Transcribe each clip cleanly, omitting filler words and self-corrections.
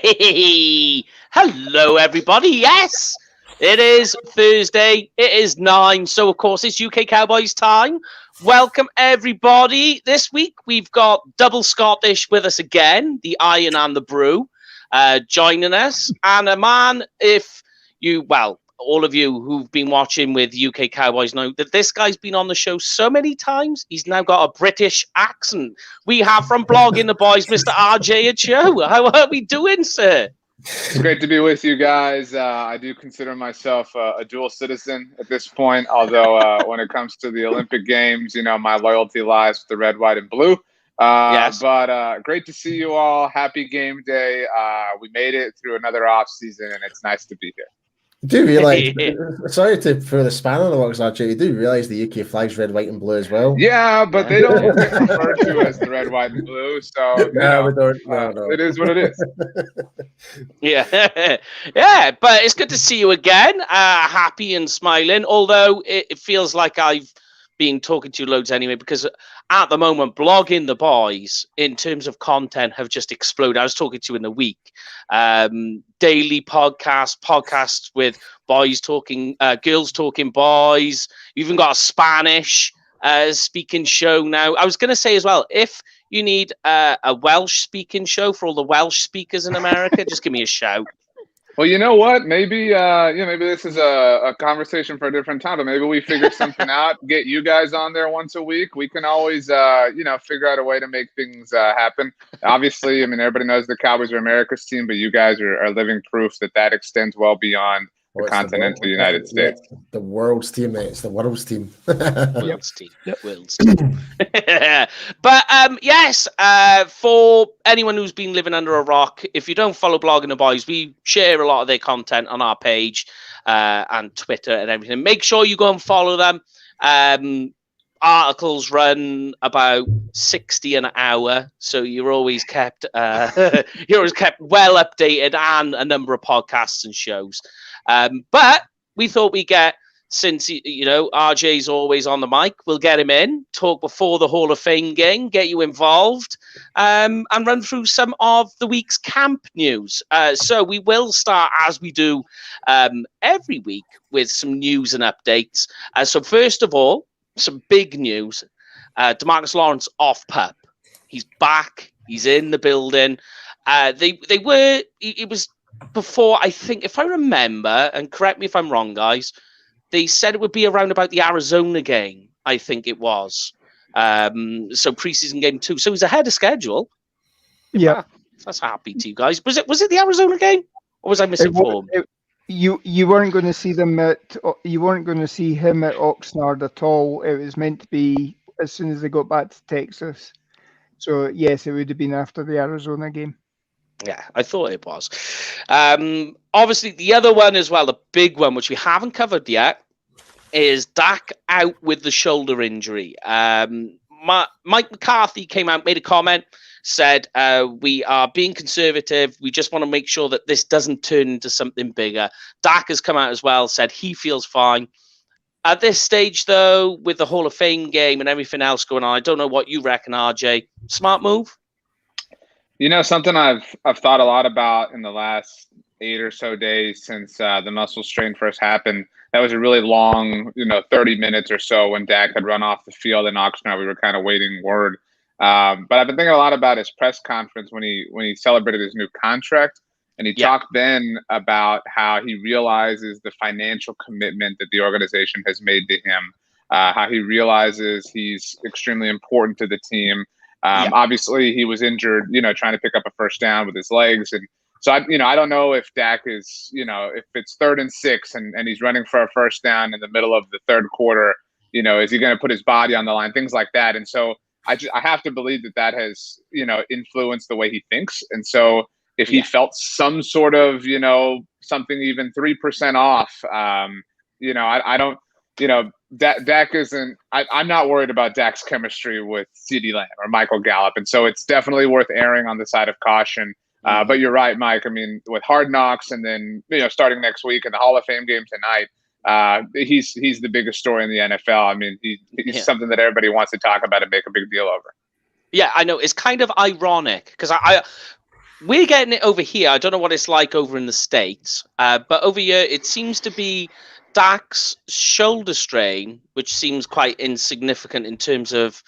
Hey, hello everybody. Yes, it is Thursday. It is 9, so of course it's UK Cowboys time. Welcome everybody. This week we've got double Scottish with us again, the Iron and the Brew, joining us, and a man. All of you who've been watching with UK Cowboys know that this guy's been on the show so many times, he's now got a British accent. We have from Blogging the Boys, Mr. RJ Ochoa. How are we doing, sir? It's great to be with you guys. I do consider myself a dual citizen at this point, although when it comes to the Olympic Games, my loyalty lies with the red, white, and blue. Yes. But great to see you all. Happy game day. We made it through another off season, and it's nice to be here. Do you realise, sorry to throw the spanner in the works, RJ, you do realise the UK flag's red, white, and blue as well? Yeah, but they don't get referred to as the red, white, and blue, so we don't. No. It is what it is. Yeah, yeah, but it's good to see you again, happy and smiling, although it feels like I've been talking to you loads anyway, because at the moment, Blogging the Boys, in terms of content, have just exploded. I was talking to you in the week. Daily podcasts with boys talking, girls talking boys. You've even got a Spanish speaking show now. I was going to say as well, if you need a Welsh speaking show for all the Welsh speakers in America, just give me a shout. Well, you know what? Maybe maybe this is a conversation for a different time, but maybe we figure something out, get you guys on there once a week. We can always, figure out a way to make things happen. Obviously, everybody knows the Cowboys are America's team, but you guys are living proof that extends well beyond the continental United States. The world's team, mate. It's the world's team. World's team. World's team. But yes, for anyone who's been living under a rock, if you don't follow Blogging the Boys, we share a lot of their content on our page and Twitter and everything. Make sure you go and follow them. Articles run about 60 an hour, so you're always kept well updated, and a number of podcasts and shows. But we thought we'd get, since RJ's always on the mic, we'll get him in, talk before the HoF game, get you involved, and run through some of the week's camp news. So we will start, as we do every week, with some news and updates. So first of all, some big news. DeMarcus Lawrence off PUP. He's back. He's in the building. It was before, I think, if I remember, and correct me if I'm wrong, guys, they said it would be around about the Arizona game, I think it was. So preseason game 2. So he's ahead of schedule. Yeah. That's happy to you guys. Was it the Arizona game? Or was I misinformed? You weren't going to see them you weren't going to see him at Oxnard at all. It was meant to be as soon as they got back to Texas. So yes, it would have been after the Arizona game. Yeah, I thought it was. Obviously, the other one as well, the big one, which we haven't covered yet, is Dak out with the shoulder injury. Mike McCarthy came out, made a comment, said, we are being conservative. We just want to make sure that this doesn't turn into something bigger. Dak has come out as well, said he feels fine. At this stage, though, with the Hall of Fame game and everything else going on, I don't know what you reckon, RJ. Smart move? Something I've thought a lot about in the last 8 or so days since the muscle strain first happened. That was a really long, 30 minutes or so when Dak had run off the field in Oxnard. We were kind of waiting word. But I've been thinking a lot about his press conference when he celebrated his new contract. And he talked then about how he realizes the financial commitment that the organization has made to him, how he realizes he's extremely important to the team. Obviously, he was injured, trying to pick up a first down with his legs. And so, I don't know if Dak is, if it's 3rd and 6 and he's running for a first down in the middle of the third quarter, is he going to put his body on the line, things like that. And so I have to believe that has, influenced the way he thinks. And so if he felt some sort of, something even 3% off, I don't, Dak isn't. I'm not worried about Dak's chemistry with CeeDee Lamb or Michael Gallup, and so it's definitely worth erring on the side of caution. But you're right, Mike. With Hard Knocks, and then starting next week and the Hall of Fame game tonight, he's the biggest story in the NFL. He's something that everybody wants to talk about and make a big deal over. Yeah, I know. It's kind of ironic because we're getting it over here. I don't know what it's like over in the States, but over here it seems to be Dak's shoulder strain, which seems quite insignificant in terms of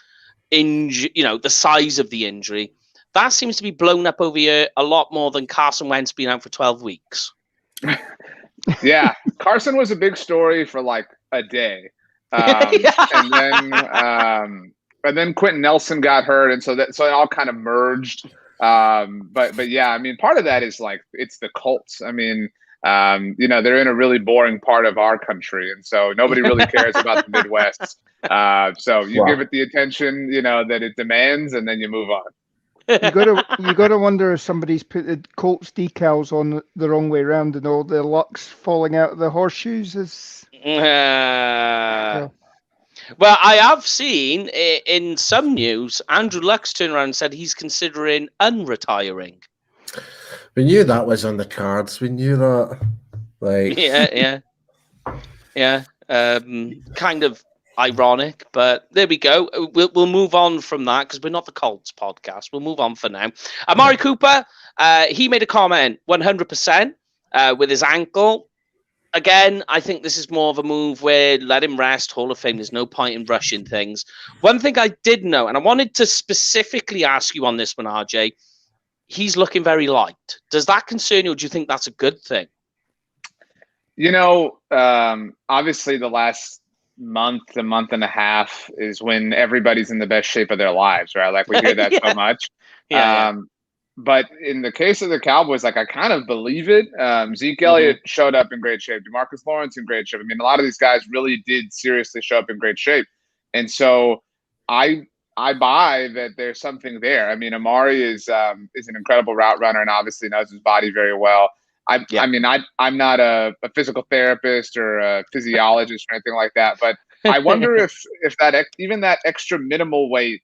the size of the injury. That seems to be blown up over here a lot more than Carson Wentz being out for 12 weeks. Yeah, Carson was a big story for like a day, and then Quentin Nelson got hurt, and so it all kind of merged. But yeah, I mean, part of that is like it's the Colts. I mean, they're in a really boring part of our country, and so nobody really cares about the Midwest. So you give it the attention, that it demands, and then you move on. You gotta wonder if somebody's put the Colts decals on the wrong way around and all the lucks falling out of the horseshoes is. Well, I have seen in some news, Andrew Luck's turned around and said he's considering unretiring. We knew that was on the cards. We knew that. Yeah. Kind of ironic, but there we go. We'll move on from that because we're not the Colts podcast. We'll move on for now. Amari Cooper, he made a comment 100% with his ankle. Again, I think this is more of a move where let him rest, Hall of Fame. There's no point in rushing things. One thing I did know, and I wanted to specifically ask you on this one, RJ, he's looking very light. Does that concern you, or do you think that's a good thing? Obviously the last month and a half is when everybody's in the best shape of their lives, right? Like we hear that so much. But in the case of the Cowboys, like I kind of believe it. Zeke Elliott showed up in great shape. DeMarcus Lawrence in great shape. I mean, a lot of these guys really did seriously show up in great shape. And so I buy that there's something there. I mean, Amari is an incredible route runner and obviously knows his body very well. I mean, I'm not a physical therapist or a physiologist or anything like that, but I wonder if that even that extra minimal weight,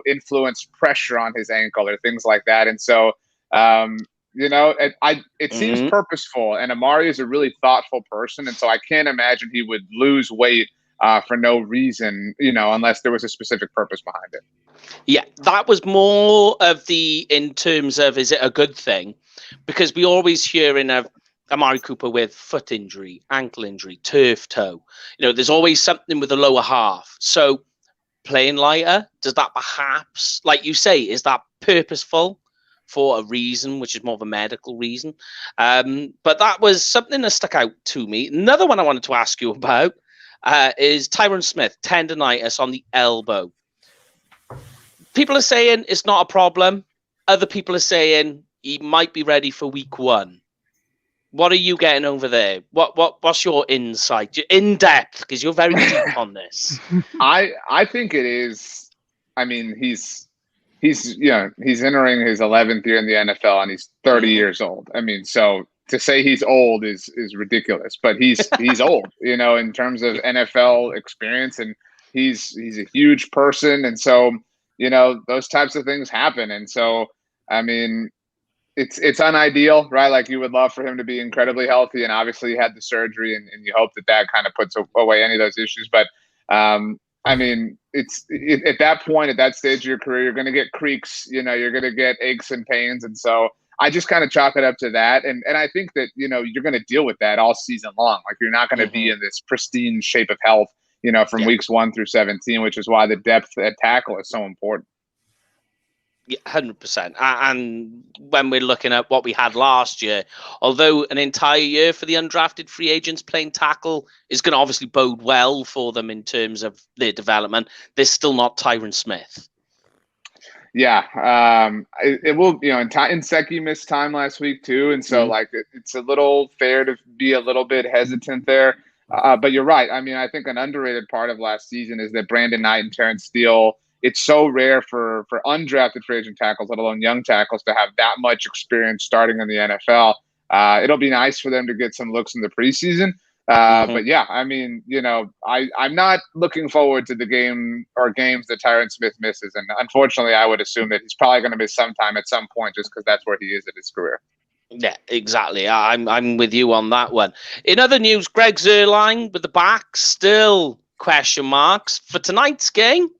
influenced pressure on his ankle or things like that. And so, it seems purposeful. And Amari is a really thoughtful person, and so I can't imagine he would lose weight for no reason, unless there was a specific purpose behind it. Yeah, that was more of in terms of, is it a good thing? Because we always hear of Amari Cooper with foot injury, ankle injury, turf toe. There's always something with the lower half. So playing lighter, does that perhaps, like you say, is that purposeful for a reason, which is more of a medical reason? But that was something that stuck out to me. Another one I wanted to ask you about is Tyron Smith, tendonitis on the elbow. People are saying it's not a problem. Other people are saying he might be ready for week 1. What are you getting over there? What's your insight? You're in depth because you're very deep on this. I think it is. I mean, he's entering his 11th year in the NFL and he's 30 years old. I mean, so to say he's old is ridiculous, but he's old, in terms of NFL experience, and he's a huge person, and so those types of things happen, and so I mean. It's unideal, right? Like you would love for him to be incredibly healthy, and obviously he had the surgery, and you hope that kind of puts away any of those issues. But I mean, at that point, at that stage of your career, you're going to get creaks, you're going to get aches and pains, and so I just kind of chalk it up to that. And I think that you're going to deal with that all season long. Like you're not going to be in this pristine shape of health, from weeks 1 through 17, which is why the depth at tackle is so important. Yeah, 100%. And when we're looking at what we had last year, although an entire year for the undrafted free agents playing tackle is going to obviously bode well for them in terms of their development, there's still not Tyron Smith. Yeah, it will. Inseki missed time last week too, and so it's a little fair to be a little bit hesitant there. But you're right. I mean, I think an underrated part of last season is that Brandon Knight and Terrence Steele. It's so rare for undrafted free agent tackles, let alone young tackles, to have that much experience starting in the NFL. It'll be nice for them to get some looks in the preseason. But yeah, I mean, I'm not looking forward to the game or games that Tyron Smith misses. And unfortunately, I would assume that he's probably going to miss some time at some point just because that's where he is in his career. Yeah, exactly. I'm with you on that one. In other news, Greg Zuerlein with the back, still question marks for tonight's game.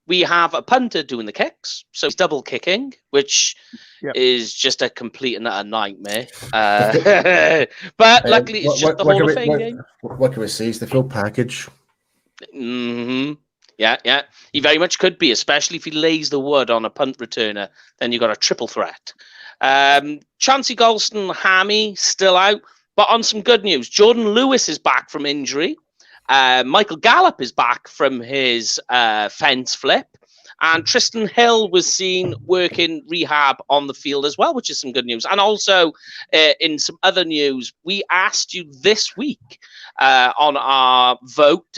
we have a punter doing the kicks, so he's double kicking, which is just a complete and utter nightmare. But luckily, it's just the Hall of Fame game. What can we say? It's the full package. Mm-hmm. Yeah. He very much could be, especially if he lays the wood on a punt returner. Then you've got a triple threat. Chauncey Golston, hammy, still out. But on some good news, Jordan Lewis is back from injury. Michael Gallup is back from his fence flip. And Tristan Hill was seen working rehab on the field as well, which is some good news. And also, in some other news, we asked you this week on our vote,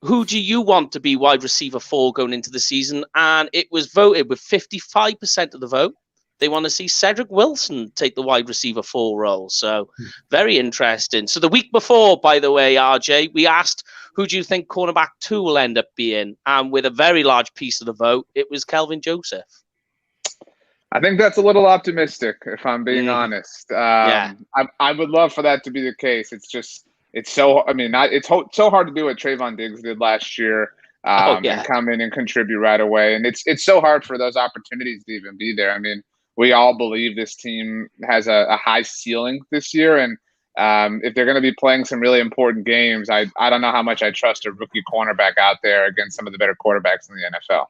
who do you want to be wide receiver 4 going into the season? And it was voted with 55% of the vote. They want to see Cedric Wilson take the wide receiver 4 role. So very interesting. So the week before, by the way, RJ, we asked, who do you think cornerback 2 will end up being? And with a very large piece of the vote, it was Kelvin Joseph. I think that's a little optimistic, if I'm being honest. I would love for that to be the case. It's so hard to do what Trayvon Diggs did last year. And come in and contribute right away. And it's so hard for those opportunities to even be there. I mean, we all believe this team has a high ceiling this year. And if they're going to be playing some really important games, I don't know how much I trust a rookie cornerback out there against some of the better quarterbacks in the NFL.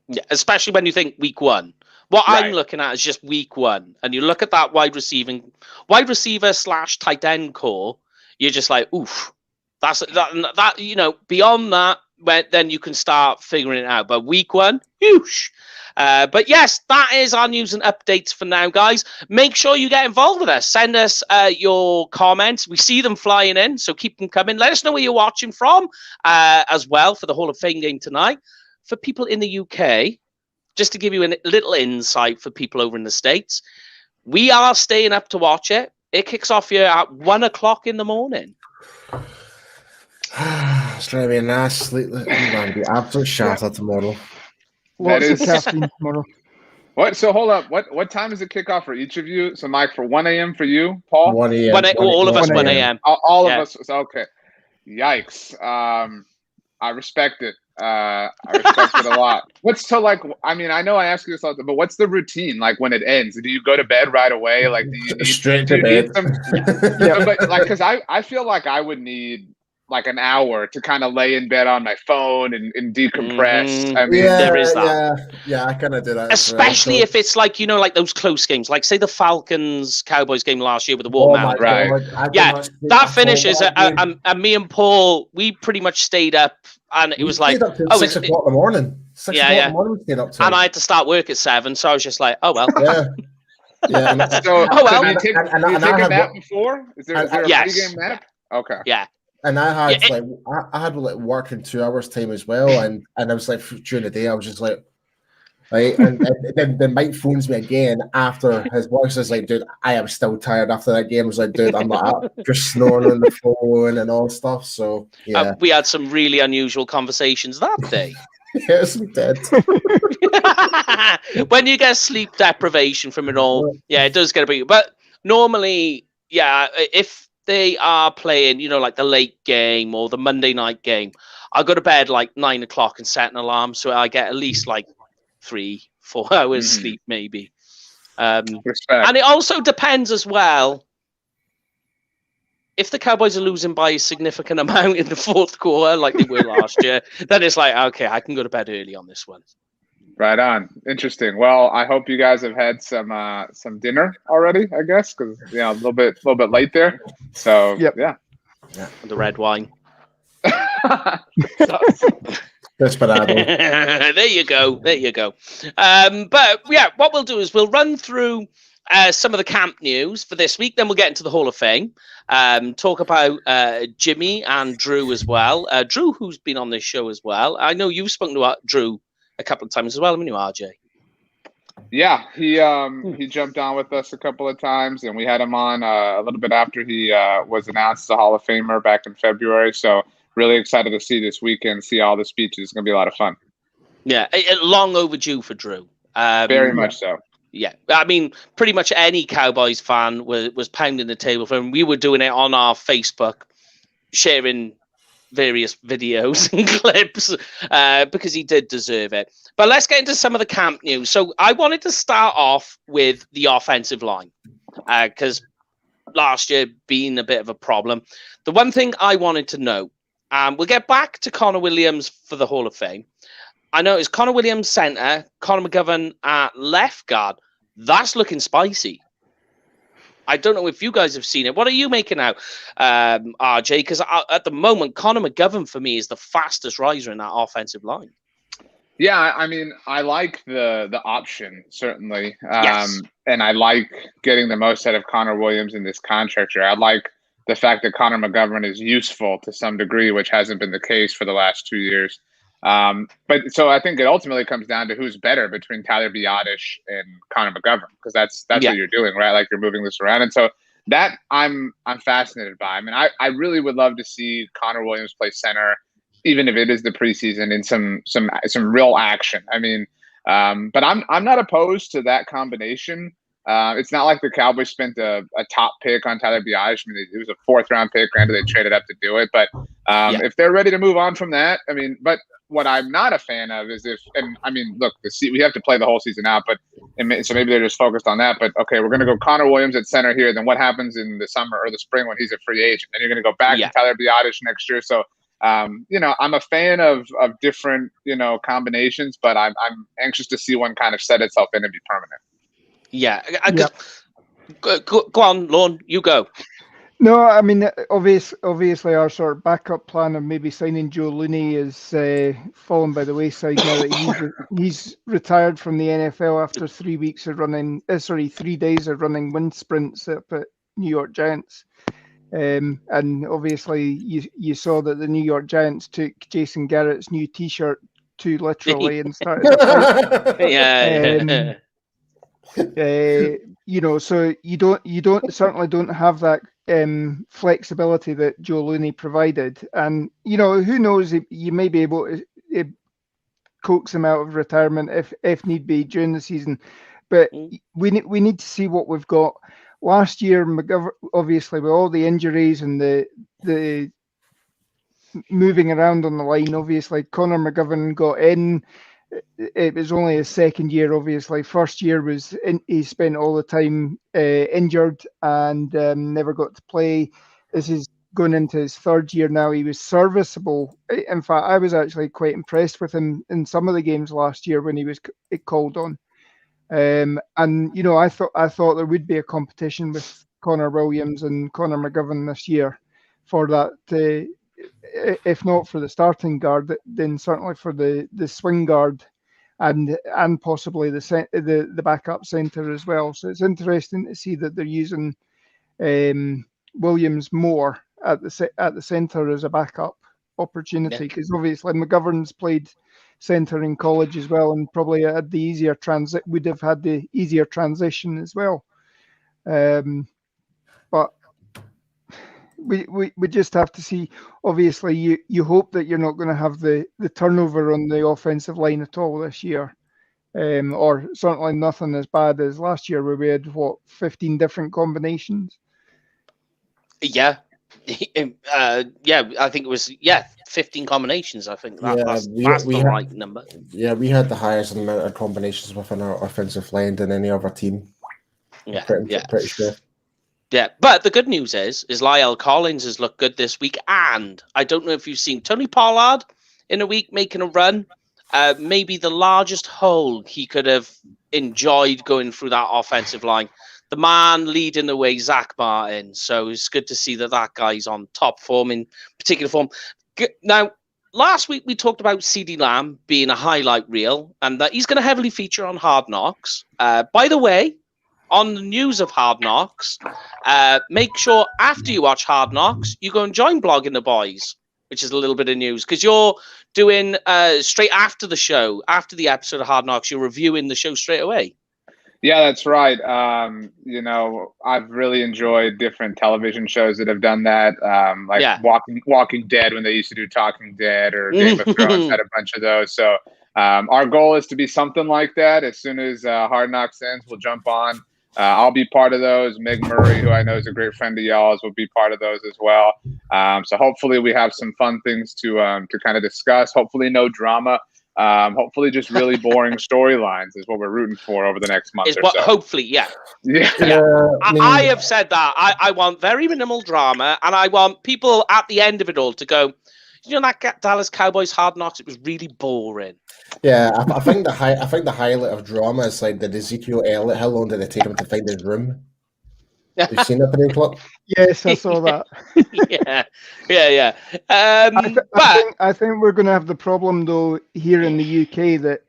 Yeah, especially when you think week 1. What I'm looking at is just week 1. And you look at that wide receiver / tight end core, you're just like, oof. That's that beyond that, then you can start figuring it out. But week 1, whoosh. But yes, that is our news and updates for now, guys. Make sure you get involved with us. Send us your comments. We see them flying in, so keep them coming. Let us know where you're watching from as well for the Hall of Fame game tonight. For people in the UK, just to give you a little insight for people over in the States, we are staying up to watch it. It kicks off here at 1 o'clock in the morning. It's going to be a nice sleep. I'm going to be absolute shattered tomorrow. Lots of caffeine tomorrow. What? So hold up. What time is it kickoff for each of you? So Mike, for 1 a.m. for you, Paul? 1 a.m. All of us 1 a.m. All of us. Okay. Yikes. I respect it. I respect it a lot. I know I ask you this all, but what's the routine like when it ends? Do you go to bed right away? Like, do you need straight to bed? But because I feel like I would need like an hour to kind of lay in bed on my phone and decompress. I mean, there is that. Yeah, I kind of do that. Especially if it's like, like those close games, like say the Falcons Cowboys game last year with the Watermelon. That finishes, and me and Paul, we pretty much stayed up, and it was like 6 o'clock in the morning. 6 o'clock in the morning we stayed up to. And I had to start work at 7, so I was just like, oh well. Yeah. So do you take a nap before? Is there a pre-game nap? Okay. Yeah. And I had work in 2 hours time as well, and I was like during the day I was just like, right, and then Mike phones me again after his work. Says like, dude, I am still tired after that game. I was like, dude, I'm not just snoring on the phone and all stuff. So yeah, we had some really unusual conversations that day. Yes, we did. When you get sleep deprivation from it all, it does get a bit. But normally, if they are playing, like the late game or the Monday night game, I go to bed like 9 o'clock and set an alarm so I get at least like 3-4 hours sleep, maybe. And it also depends as well. If the Cowboys are losing by a significant amount in the fourth quarter, like they were last year, then it's like, okay, I can go to bed early on this one. Right on. Interesting. Well, I hope you guys have had some dinner already, I guess, because a little bit late there. So yeah. The red wine. Desperado. There you go. But what we'll do is we'll run through some of the camp news for this week. Then we'll get into the Hall of Fame. Talk about Jimmy and Drew as well. Drew, who's been on this show as well. I know you've spoken to Drew a couple of times as well, haven't you, RJ? Yeah, he jumped on with us a couple of times, and we had him on a little bit after he was announced as a Hall of Famer back in February. So really excited to see this weekend, see all the speeches. It's going to be a lot of fun. Yeah, long overdue for Drew. Very much so. Yeah, I mean, pretty much any Cowboys fan was pounding the table for him. We were doing it on our Facebook, sharing various videos and clips because he did deserve it. But let's get into some of the camp news. So I wanted to start off with the offensive line because last year being a bit of a problem. The one thing I wanted to know, we'll get back to Connor Williams for the Hall of Fame. I know it's Connor Williams center, Connor McGovern at left guard. That's looking spicy. I don't know if you guys have seen it. What are you making out, RJ? Because at the moment, Connor McGovern for me is the fastest riser in that offensive line. Yeah, I mean, I like the option, certainly. Yes. And I like getting the most out of Connor Williams in this contract year. I like the fact that Connor McGovern is useful to some degree, which hasn't been the case for the last 2 years. But so I think it ultimately comes down to who's better between Tyler Biadasz and Connor McGovern, because that's what you're doing, right? Like you're moving this around. And so that I'm fascinated by. I mean, I really would love to see Connor Williams play center, even if it is the preseason, in some real action. I mean, but I'm not opposed to that combination. It's not like the Cowboys spent a top pick on Tyler Biadasz. I mean, it was a 4th round pick. Granted, they traded up to do it, but if they're ready to move on from that, I mean, but what I'm not a fan of is look, we have to play the whole season out, so maybe they're just focused on that. But okay, we're going to go Connor Williams at center here. Then what happens in the summer or the spring when he's a free agent? Then you're going to go back to Tyler Biadasz next year. So, I'm a fan of different, combinations, but I'm anxious to see one kind of set itself in and be permanent. Yeah. Go on, Lorne, you go. No, I mean, obviously our sort of backup plan of maybe signing Joe Looney is fallen by the wayside now that he's retired from the NFL after 3 weeks of running, 3 days of running wind sprints up at New York Giants. And obviously you saw that the New York Giants took Jason Garrett's new T-shirt too literally and started to so you certainly don't have that flexibility that Joe Looney provided, and who knows, you may be able to coax him out of retirement if need be during the season, but we need to see what we've got. Last year, McGovern, obviously with all the injuries and the moving around on the line, obviously Connor McGovern got in. It was only his 2nd year, obviously. First year he spent all the time injured and never got to play. This is going into his 3rd year now. He was serviceable. In fact, I was actually quite impressed with him in some of the games last year when he was called on. And I thought there would be a competition with Connor Williams and Connor McGovern this year for that. If not for the starting guard, then certainly for the swing guard and possibly the backup center as well. So it's interesting to see that they're using Williams more at the center as a backup opportunity, because obviously McGovern's played center in college as well and probably had the would have had the easier transition as well. But we just have to see. Obviously, you hope that you're not going to have the turnover on the offensive line at all this year, or certainly nothing as bad as last year where we had 15 different combinations. Yeah, I think it was 15 combinations. I think that's the right number. Yeah, we had the highest amount of combinations within our offensive line than any other team. Pretty sure. Yeah, but the good news is Lyle Collins has looked good this week, and I don't know if you've seen Tony Pollard in a week making a run. Maybe the largest hole he could have enjoyed going through that offensive line. The man leading the way, Zach Martin. So it's good to see that guy's on top form, in particular form. Now, last week we talked about CeeDee Lamb being a highlight reel, and that he's going to heavily feature on Hard Knocks. By the way, on the news of Hard Knocks, make sure after you watch Hard Knocks, you go and join Blogging the Boys, which is a little bit of news, because you're doing straight after the show, after the episode of Hard Knocks, you're reviewing the show straight away. Yeah, that's right. I've really enjoyed different television shows that have done that, Walking Dead when they used to do Talking Dead, or Game of Thrones had a bunch of those. So our goal is to be something like that. As soon as Hard Knocks ends, we'll jump on. I'll be part of those. Meg Murray, who I know is a great friend of y'all's, will be part of those as well. So hopefully we have some fun things to kind of discuss. Hopefully no drama. Hopefully just really boring storylines is what we're rooting for over the next month or so. Hopefully, yeah. Yeah. I have said that. I want very minimal drama, and I want people at the end of it all to go, you know, that Dallas Cowboys Hard Knocks, it was really boring. Yeah, I think the highlight of drama is like the Ezekiel Elliott. How long did it take him to find his room? Have you seen that today, clip? Yes, I saw that. yeah. I think we're going to have the problem though here in the UK that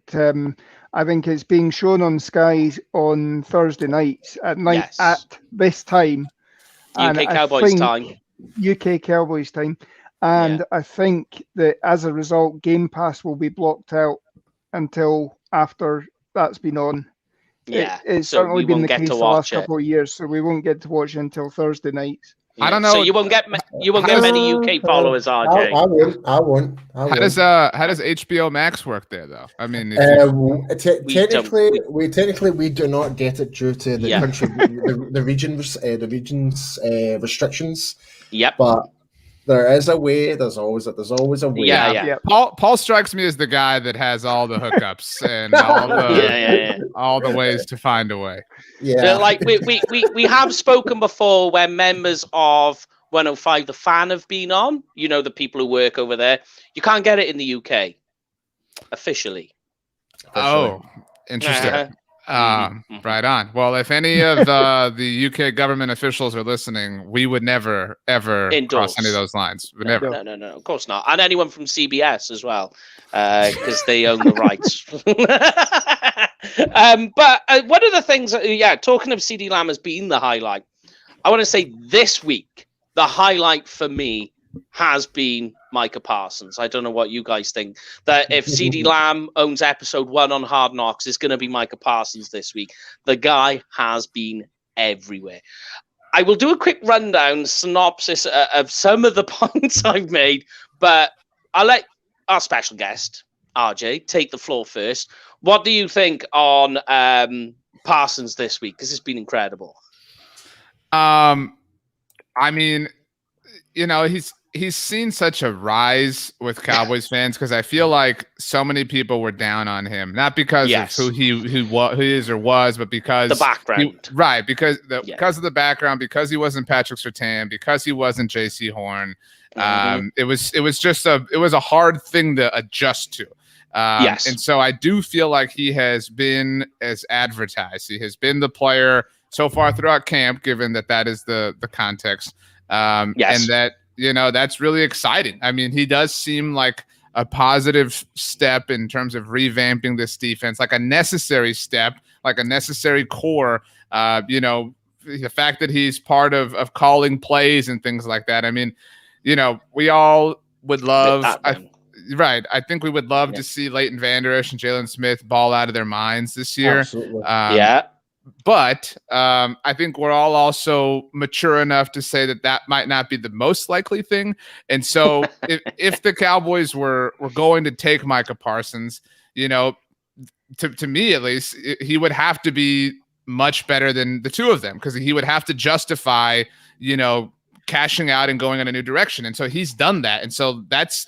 I think it's being shown on Sky on Thursday nights at night at this time. UK Cowboys time. UK Cowboys time. And I think that as a result, Game Pass will be blocked out until after that's been on. Yeah, it's certainly been the case the last couple of years, so we won't get to watch it until Thursday nights. I don't know. So you won't get many UK followers, RJ. I won't. How does HBO Max work there, though? I mean, technically we do not get it due to the country, the regions restrictions. Yep. But there is a way. There's always a way. Yeah. Paul strikes me as the guy that has all the hookups and all the ways to find a way. Yeah. Like we have spoken before when members of 105 The Fan have been on. You know, the people who work over there. You can't get it in the UK officially. Oh, interesting. Right on. Well, if any of the UK government officials are listening, we would never, ever cross any of those lines. Never. No, of course not. And anyone from CBS as well, because they own the rights. But one of the things, talking of CeeDee Lamb has been the highlight. I want to say this week, the highlight for me has been Micah Parsons. I don't know what you guys think. That if CeeDee Lamb owns episode 1 on Hard Knocks, it's going to be Micah Parsons this week. The guy has been everywhere. I will do a quick rundown, synopsis of some of the points I've made, but I'll let our special guest, RJ, take the floor first. What do you think on Parsons this week? Because it's been incredible. I mean, you know, he's seen such a rise with Cowboys fans because I feel like so many people were down on him, not because of who he is or was, but because the background, because of the background, because he wasn't Patrick Surtain, because he wasn't J.C. Horn. It was a hard thing to adjust to. And so I do feel like he has been as advertised. He has been the player so far throughout camp, given that is the context. And that, you know, that's really exciting. I mean, he does seem like a positive step in terms of revamping this defense, like a necessary step, like a necessary core. You know, the fact that he's part of calling plays and things like that. I mean, you know, we all would love, I think we would love to see Leighton Vander Esch and Jalen Smith ball out of their minds this year. Absolutely. But I think we're all also mature enough to say that might not be the most likely thing. And so if the Cowboys were going to take Micah Parsons, you know, to me at least, he would have to be much better than the two of them because he would have to justify, you know, cashing out and going in a new direction. And so he's done that. And so that's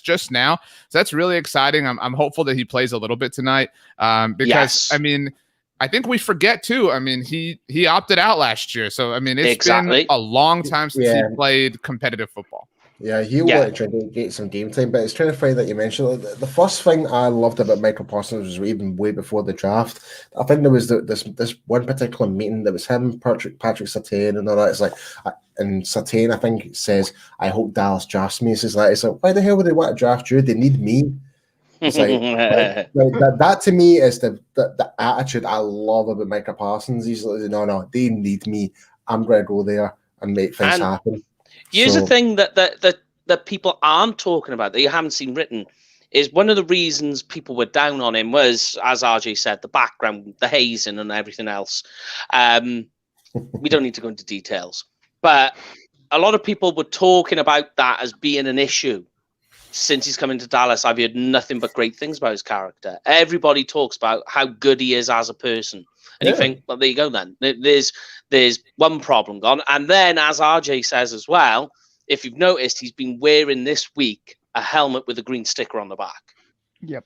just now. So that's really exciting. I'm hopeful that he plays a little bit tonight because, I mean, I think we forget too. I mean, he opted out last year, so I mean, it's been a long time since he played competitive football. Yeah, he wanted to try to get some game time, but it's kind of funny that you mentioned the first thing I loved about Michael Parsons was even way before the draft. I think there was this one particular meeting that was him, Patrick Surtain, and all that. It's like, and Surtain, I think, says, "I hope Dallas drafts me." It's like, why the hell would they want to draft you? They need me. It's like that to me is the attitude I love about Micah Parsons. He's like, no, they need me. I'm going to go there and make things happen. Here's the thing that people aren't talking about that you haven't seen written is one of the reasons people were down on him was, as RJ said, the background, the hazing and everything else. We don't need to go into details, but a lot of people were talking about that as being an issue. since he's come into Dallas, I've heard nothing but great things about his character. Everybody talks about how good he is as a person. And you think, well, there you go then. There's one problem gone. And then, as RJ says as well, if you've noticed, he's been wearing this week a helmet with a green sticker on the back. Yep.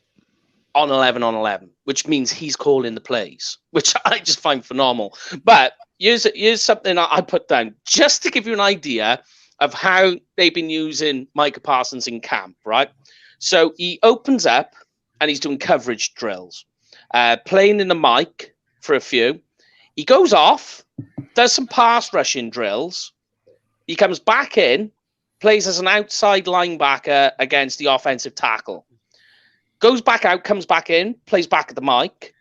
On 11 on 11, which means he's calling the plays, which I just find phenomenal. But here's something I put down just to give you an idea of how they've been using Micah Parsons in camp, right? So he opens up and he's doing coverage drills, playing in the mic for a few. He goes off, does some pass rushing drills. He comes back in, plays as an outside linebacker against the offensive tackle. Goes back out, comes back in, plays back at the mic,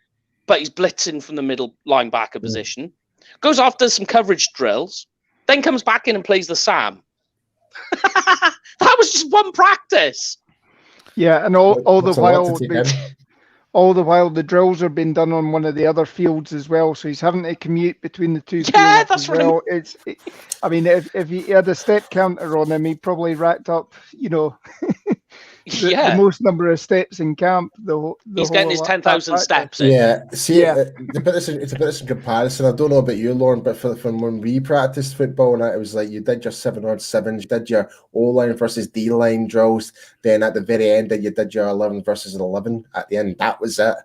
but he's blitzing from the middle linebacker position. Goes off, does some coverage drills, then comes back in and plays the Sam. That was just one practice. Yeah, and all the while the drills are being done on one of the other fields as well, so he's having to commute between the two fields that's as well. I mean, if he had a step counter on him, he probably racked up, the most number of steps in camp. He's getting his 10,000 steps in. Yeah, see, it's a bit of comparison. I don't know about you, Lauren, but from when we practiced football, and it was like you did your 7-on-7s, you did your O-line versus D-line drills, then at the very end, you did your 11 versus 11. At the end, that was it.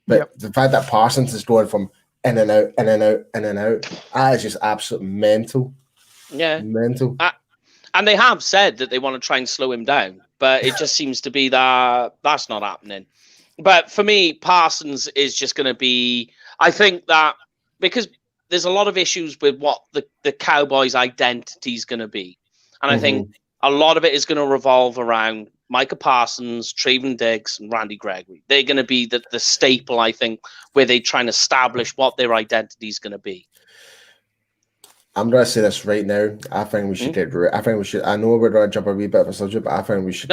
But the fact that Parsons is going from in and out, in and out, in and out, that is just absolute mental. Yeah. Mental. And they have said that they want to try and slow him down, but it just seems to be that that's not happening. But for me, Parsons is just going to be, I think that because there's a lot of issues with what the Cowboys' identity is going to be. And I think a lot of it is going to revolve around Micah Parsons, Trayvon Diggs, and Randy Gregory. They're going to be the staple, I think, where they try and establish what their identity is going to be. I'm going to say this right now. I think we should I know we're going to jump a wee bit of a subject, but I think we should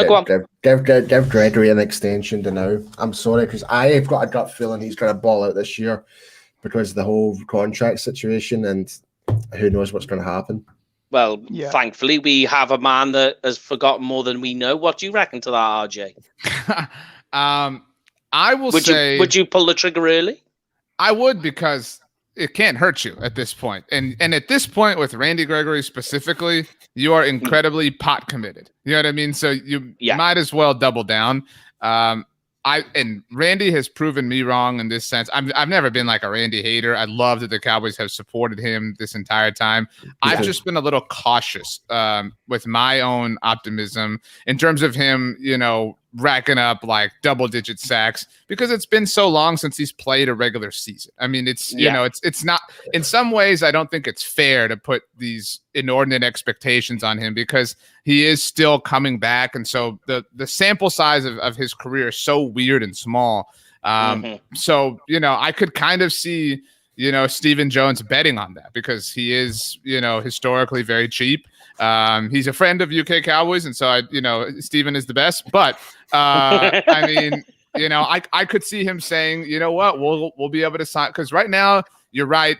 give Gregory an extension to now. I'm sorry, because I've got a gut feeling he's going to ball out this year because of the whole contract situation, and who knows what's going to happen. Well, thankfully, we have a man that has forgotten more than we know. What do you reckon to that, RJ? I will say... Would you pull the trigger early? I would, because it can't hurt you at this point. And at this point with Randy Gregory specifically, you are incredibly pot committed. You know what I mean? So you might as well double down. And Randy has proven me wrong in this sense. I've never been like a Randy hater. I love that the Cowboys have supported him this entire time. I've just been a little cautious with my own optimism in terms of him, racking up like double-digit sacks because it's been so long since he's played a regular season. I mean, it's not, in some ways, I don't think it's fair to put these inordinate expectations on him because he is still coming back. And so the sample size of his career is so weird and small. So, I could kind of see, Stephen Jones betting on that because he is, historically very cheap. He's a friend of UK Cowboys, and so Stephen is the best. But I mean, I could see him saying, you know what, we'll be able to sign because right now you're right,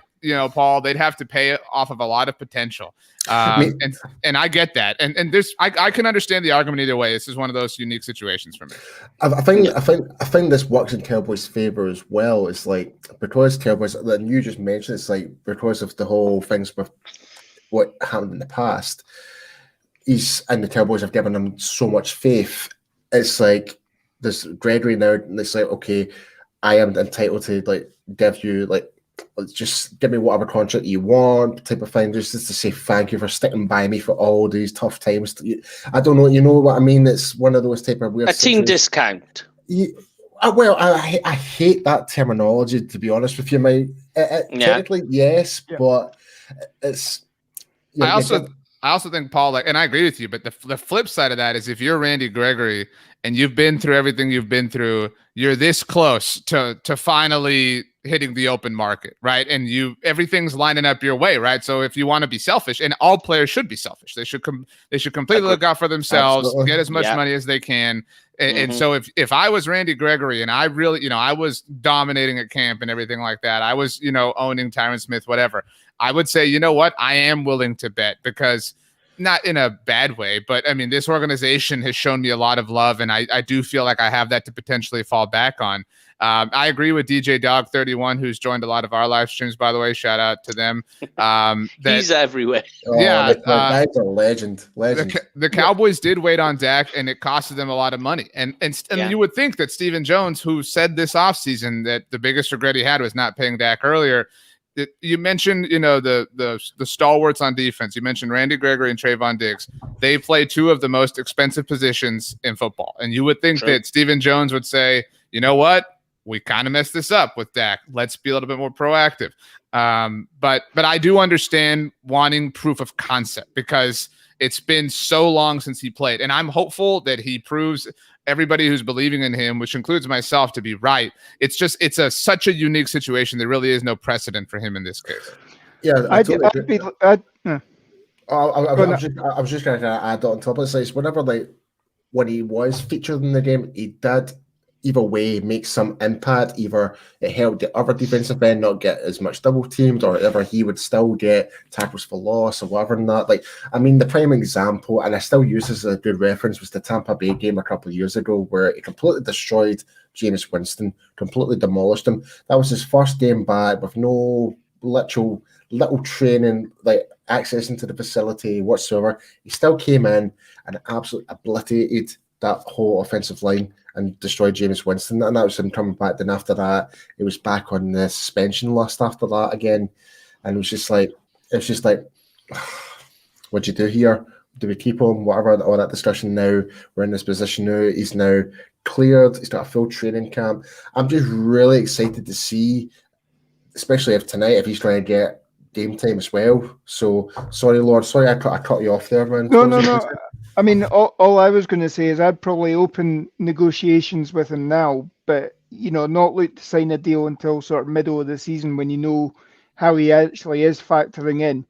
Paul. They'd have to pay it off of a lot of potential, and I get that. And there's I can understand the argument either way. This is one of those unique situations for me. I think this works in Cowboys' favor as well. It's like because Cowboys, and you just mentioned, it's like because of the whole things with what happened in the past, and the Cowboys have given him so much faith. It's like this Gregory now, and it's like, okay, I am entitled to give you just give me whatever contract you want, type of thing, just to say thank you for sticking by me for all these tough times. I don't know, you know what I mean? It's one of those type of weird team discount. Well, I hate that terminology, to be honest with you, mate. Technically, yes, but it's. I also think, Paul, and I agree with you, but the flip side of that is if you're Randy Gregory and you've been through everything you've been through, you're this close to finally hitting the open market, right? And everything's lining up your way, right? So if you want to be selfish, and all players should be selfish, they should completely look out for themselves, get as much money as they can. And so if I was Randy Gregory and I really, I was dominating at camp and everything like that, I was, owning Tyron Smith, whatever, I would say, you know what, I am willing to bet because not in a bad way, but I mean, this organization has shown me a lot of love, and I do feel like I have that to potentially fall back on. I agree with DJ Dog 31, who's joined a lot of our live streams, by the way. Shout out to them. He's everywhere. Yeah, that's a legend. The Cowboys did wait on Dak, and it costed them a lot of money. And you would think that Stephen Jones, who said this offseason that the biggest regret he had was not paying Dak earlier. You mentioned, the stalwarts on defense. You mentioned Randy Gregory and Trayvon Diggs. They play two of the most expensive positions in football. And you would think that Stephen Jones would say, you know what? We kind of messed this up with Dak. Let's be a little bit more proactive. But I do understand wanting proof of concept because it's been so long since he played. And I'm hopeful that he proves everybody who's believing in him, which includes myself, to be right. It's such a unique situation. There really is no precedent for him in this case. Yeah, I was just going to add on top of this. Whenever, when he was featured in the game, he did either way make some impact. Either it helped the other defensive end not get as much double teamed, or ever he would still get tackles for loss or whatever. And that, the prime example, and I still use this as a good reference, was the Tampa Bay game a couple of years ago, where he completely destroyed Jameis Winston, completely demolished him. That was his first game back with no little training, access into the facility whatsoever. He still came in and absolutely obliterated that whole offensive line and destroyed Jameis Winston, and that was him coming back. Then after that, it was back on the suspension list after that again, and it was just like, what'd you do here? Do we keep him? Whatever, all that discussion. Now we're in this position now. He's now cleared. He's got a full training camp. I'm just really excited to see, especially if he's trying to get game time as well. So sorry, Lord. Sorry, I cut you off there, man. No. I mean, all I was going to say is I'd probably open negotiations with him now, but, not look to sign a deal until sort of middle of the season when you know how he actually is factoring in.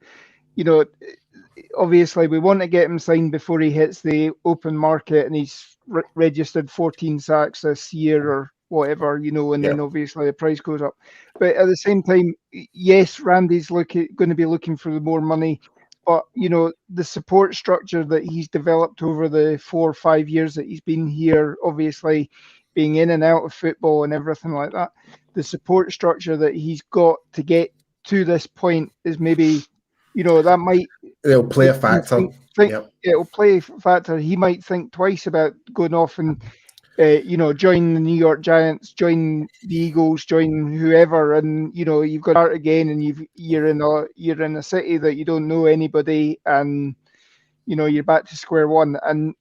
Obviously, we want to get him signed before he hits the open market, and he's registered 14 sacks this year or whatever, and then obviously the price goes up. But at the same time, yes, Randy's going to be looking for the more money. But, the support structure that he's developed over the 4 or 5 years that he's been here, obviously being in and out of football and everything like that, the support structure that he's got to get to this point is maybe, that might... It'll play a factor. It'll play a factor. He might think twice about going off and, join the New York Giants, join the Eagles, join whoever, and you've got to start again, and you're in a city that you don't know anybody, and you're back to square one. And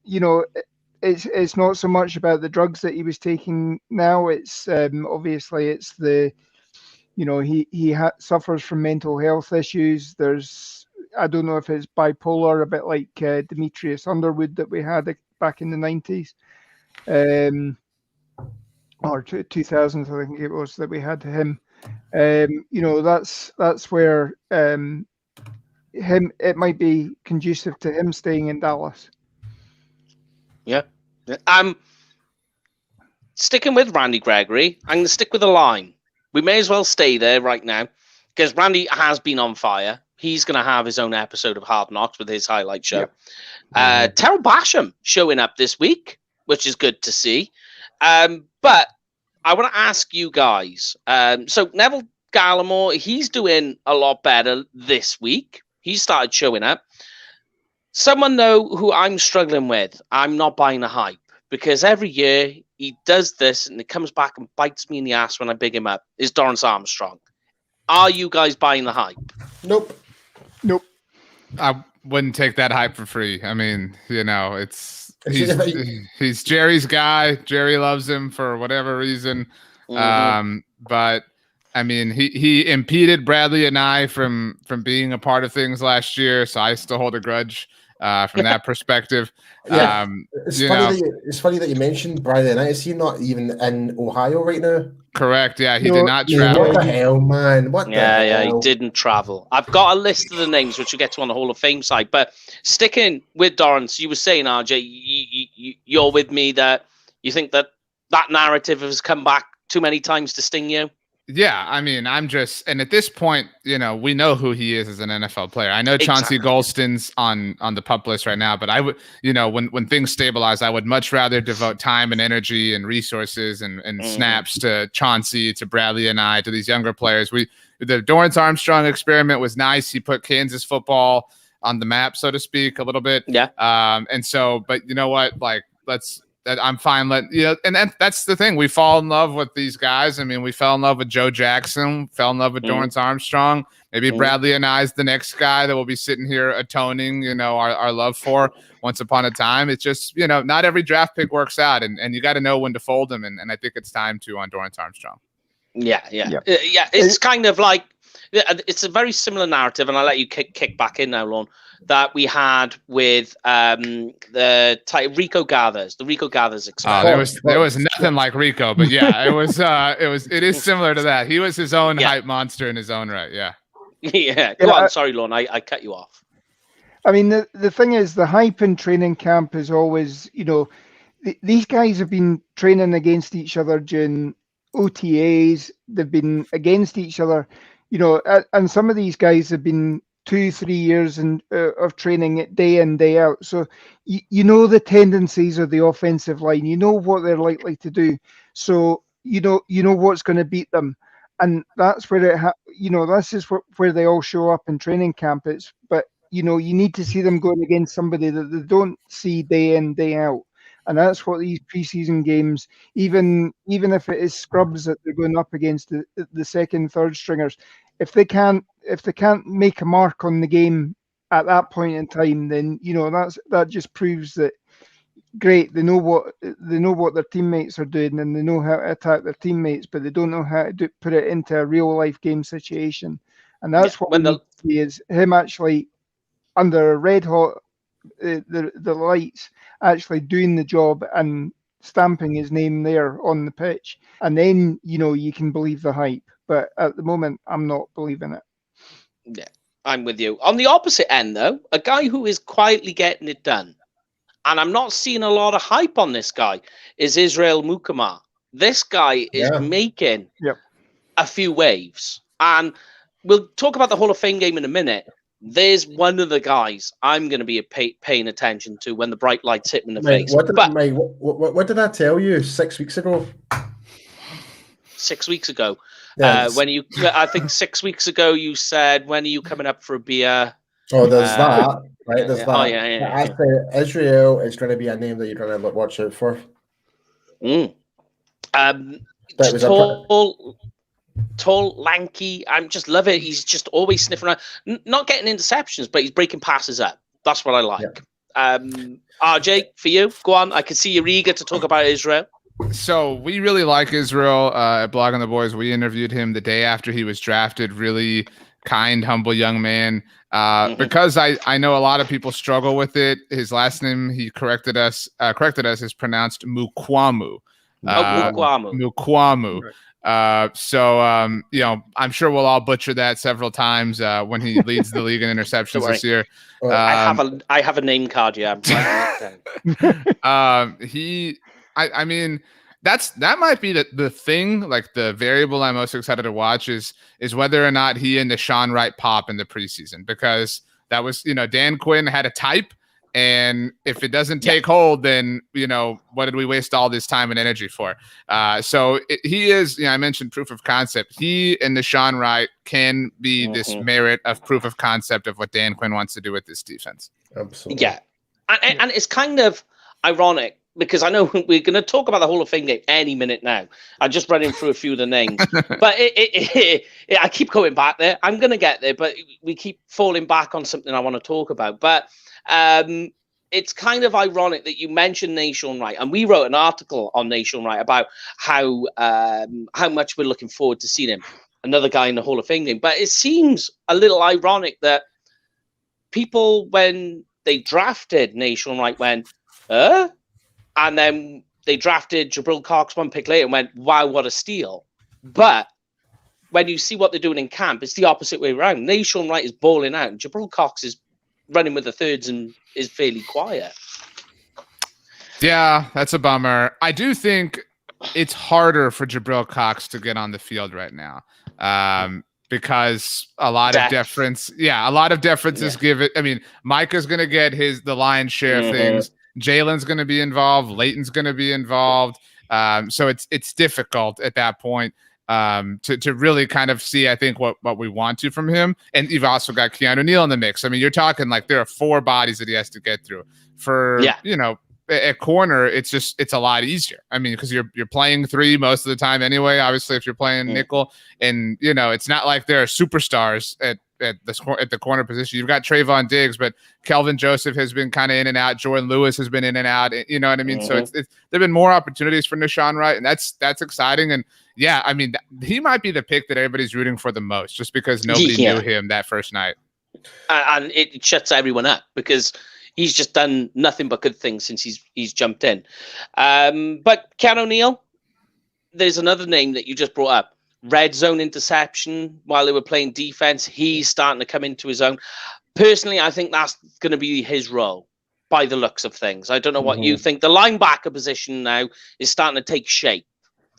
it's not so much about the drugs that he was taking now. It's obviously it's the he suffers from mental health issues. I don't know if it's bipolar, a bit like Demetrius Underwood that we had back in the 90s. Or 2000s, I think it was, that we had him. That's where it might be conducive to him staying in Dallas. Yeah. Sticking with Randy Gregory, I'm going to stick with the line. We may as well stay there right now because Randy has been on fire. He's going to have his own episode of Hard Knocks with his highlight show. Yep. Terrell Basham showing up this week, which is good to see. But I want to ask you guys. So Neville Gallimore, he's doing a lot better this week. He started showing up. Someone, though, who I'm struggling with, I'm not buying the hype because every year he does this and it comes back and bites me in the ass when I big him up, is Dorrance Armstrong. Are you guys buying the hype? Nope. I wouldn't take that hype for free. I mean, he's Jerry's guy. Jerry loves him for whatever reason. Mm-hmm. But I mean, he impeded Bradley and I from being a part of things last year, so I still hold a grudge from that perspective. Yeah. It's funny that you mentioned Bradley and I. Is he not even in Ohio right now? Correct. Yeah, he did not travel. What the hell, man? What the hell? Yeah, he didn't travel. I've got a list of the names which we'll get to on the Hall of Fame side. But sticking with Dorrance, you were saying, RJ, you're with me that you think that narrative has come back too many times to sting you? Yeah, I mean, and at this point, we know who he is as an NFL player. I know Chauncey Golston's on the pup list right now, but I would, when things stabilize, I would much rather devote time and energy and resources and snaps to Chauncey, to Bradley and I, to these younger players. The Dorrance Armstrong experiment was nice. He put Kansas football on the map, so to speak, a little bit. Yeah. And so, but you know what? Like, I'm fine. And that's the thing. We fall in love with these guys. I mean, we fell in love with Joe Jackson, fell in love with Dorrance Armstrong. Maybe Bradley and I is the next guy that we'll be sitting here atoning, our love for once upon a time. It's just, not every draft pick works out, and you got to know when to fold them. And I think it's time to on Dorrance Armstrong. Yeah. It's kind of like, it's a very similar narrative, and I'll let you kick back in now, Lon, that we had with the Rico Gathers, the Rico Gathers experiment. There was nothing like Rico, but yeah, it is similar to that. He was his own hype monster in his own right. Yeah. Yeah. Go on. Sorry, Lon, I cut you off. I mean, the thing is, the hype in training camp is always, these guys have been training against each other during OTAs. They've been against each other, and some of these guys have been 2-3 years of training it day in, day out. So the tendencies of the offensive line, what they're likely to do. So you know what's going to beat them, and that's where this is where they all show up in training camp. But you need to see them going against somebody that they don't see day in, day out. And that's what these preseason games, even if it is scrubs that they're going up against the second, third stringers, if they can't make a mark on the game at that point in time, then that just proves that great, they know what their teammates are doing, and they know how to attack their teammates, but they don't know how to put it into a real life game situation. And that's what we need to see, is him actually under red hot the lights, actually doing the job and stamping his name there on the pitch, and then you can believe the hype. But at the moment, I'm not believing it. Yeah, I'm with you. On the opposite end, though, a guy who is quietly getting it done, and I'm not seeing a lot of hype on this guy, is Israel Mukama. This guy is making a few waves, and we'll talk about the Hall of Fame game in a minute. There's one of the guys I'm going to be paying attention to when the bright lights hit him in the face. What did I tell you 6 weeks ago? 6 weeks ago. I think 6 weeks ago you said, when are you coming up for a beer? Oh, there's that. Right, there's that. Oh, yeah. I say Israel is going to be a name that you're going to watch out for. Tall, lanky. I just love it. He's just always sniffing around, not getting interceptions, but he's breaking passes up. That's what I like. RJ, for you, go on. I can see you're eager to talk about Israel. So we really like Israel at Blogging the Boys. We interviewed him the day after he was drafted. Really kind, humble young man. Because I know a lot of people struggle with it. His last name, he corrected us, is pronounced Mukwamu. Mukwamu. I'm sure we'll all butcher that several times when he leads the league in interceptions this year. I have a name card. Yeah, I mean, that might be the thing, like the variable I'm most excited to watch is whether or not he and Deshaun Wright pop in the preseason, because that was, Dan Quinn had a type. And if it doesn't take hold, then, what did we waste all this time and energy for? He is, I mentioned proof of concept. He and Deshaun Wright can be this merit of proof of concept of what Dan Quinn wants to do with this defense. Absolutely. Yeah. And it's kind of ironic, because I know we're going to talk about the Hall of Fame game any minute now. I'm just running through a few of the names. But I keep going back there. I'm going to get there, but we keep falling back on something I want to talk about. But it's kind of ironic that you mentioned Nation Wright, and we wrote an article on Nation Wright about how much we're looking forward to seeing him, another guy in the Hall of Fame game. But it seems a little ironic that people, when they drafted Nation Wright, went, and then they drafted Jabril Cox one pick later and went, wow, what a steal. But when you see what they're doing in camp, it's the opposite way around. Nation Wright is balling out, and Jabril Cox is running with the thirds and is fairly quiet. Yeah, that's a bummer. I do think it's harder for Jabril Cox to get on the field right now. Because a lot of deference is given. I mean, Micah's going to get the lion's share of things. Jalen's going to be involved. Leighton's going to be involved. So it's difficult at that point to really kind of see, I think, what we want to from him. And you've also got Keanu Neal in the mix. I mean, you're talking like there are 4 bodies that he has to get through. At corner, it's a lot easier. I mean, because you're playing 3 most of the time anyway. Obviously, if you're playing nickel, and it's not like there are superstars at the corner position. You've got Trayvon Diggs, but Kelvin Joseph has been kind of in and out. Jordan Lewis has been in and out. You know what I mean? So there've been more opportunities for Nahshon Wright, and that's exciting. And yeah, I mean, he might be the pick that everybody's rooting for the most, just because nobody knew him that first night. And it shuts everyone up because he's just done nothing but good things since he's jumped in. But Keanu Neal, there's another name that you just brought up. Red zone interception while they were playing defense. He's starting to come into his own. Personally, I think that's going to be his role by the looks of things. I don't know what you think. The linebacker position now is starting to take shape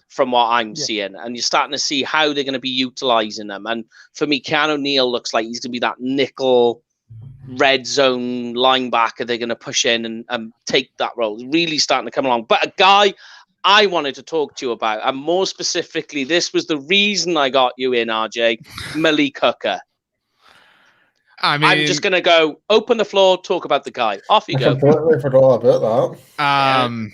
from what I'm seeing. And you're starting to see how they're going to be utilizing them. And for me, Keanu Neal looks like he's going to be that nickel red zone linebacker they're going to push in and take that role. Really starting to come along. But a guy I wanted to talk to you about, and more specifically, this was the reason I got you in, RJ, Malik Hooker. I mean, I'm just going to go open the floor, talk about the guy. Off you go. I completely forgot about that.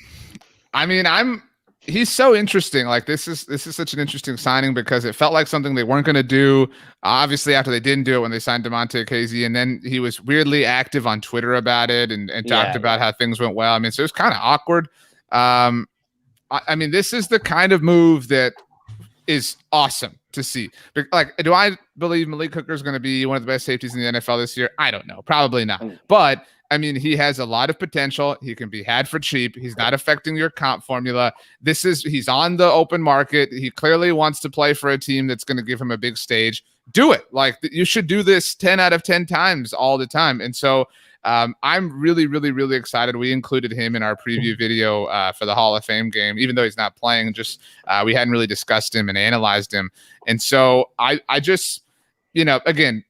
I mean, he's so interesting. Like this is such an interesting signing because it felt like something they weren't going to do. Obviously, after they didn't do it when they signed DeMonte Casey, and then he was weirdly active on Twitter about it and talked about how things went well. I mean, so it was kind of awkward. I mean, this is the kind of move that is awesome to see. Like, do I believe Malik Hooker is going to be one of the best safeties in the NFL this year? I don't know. Probably not. But I mean, he has a lot of potential. He can be had for cheap. He's not affecting your comp formula. He's on the open market. He clearly wants to play for a team that's going to give him a big stage. Do it. Like, you should do this 10 out of 10 times all the time. And so I'm really, really, really excited. We included him in our preview video for the HoF game, even though he's not playing. Just we hadn't really discussed him and analyzed him. And so I just, again,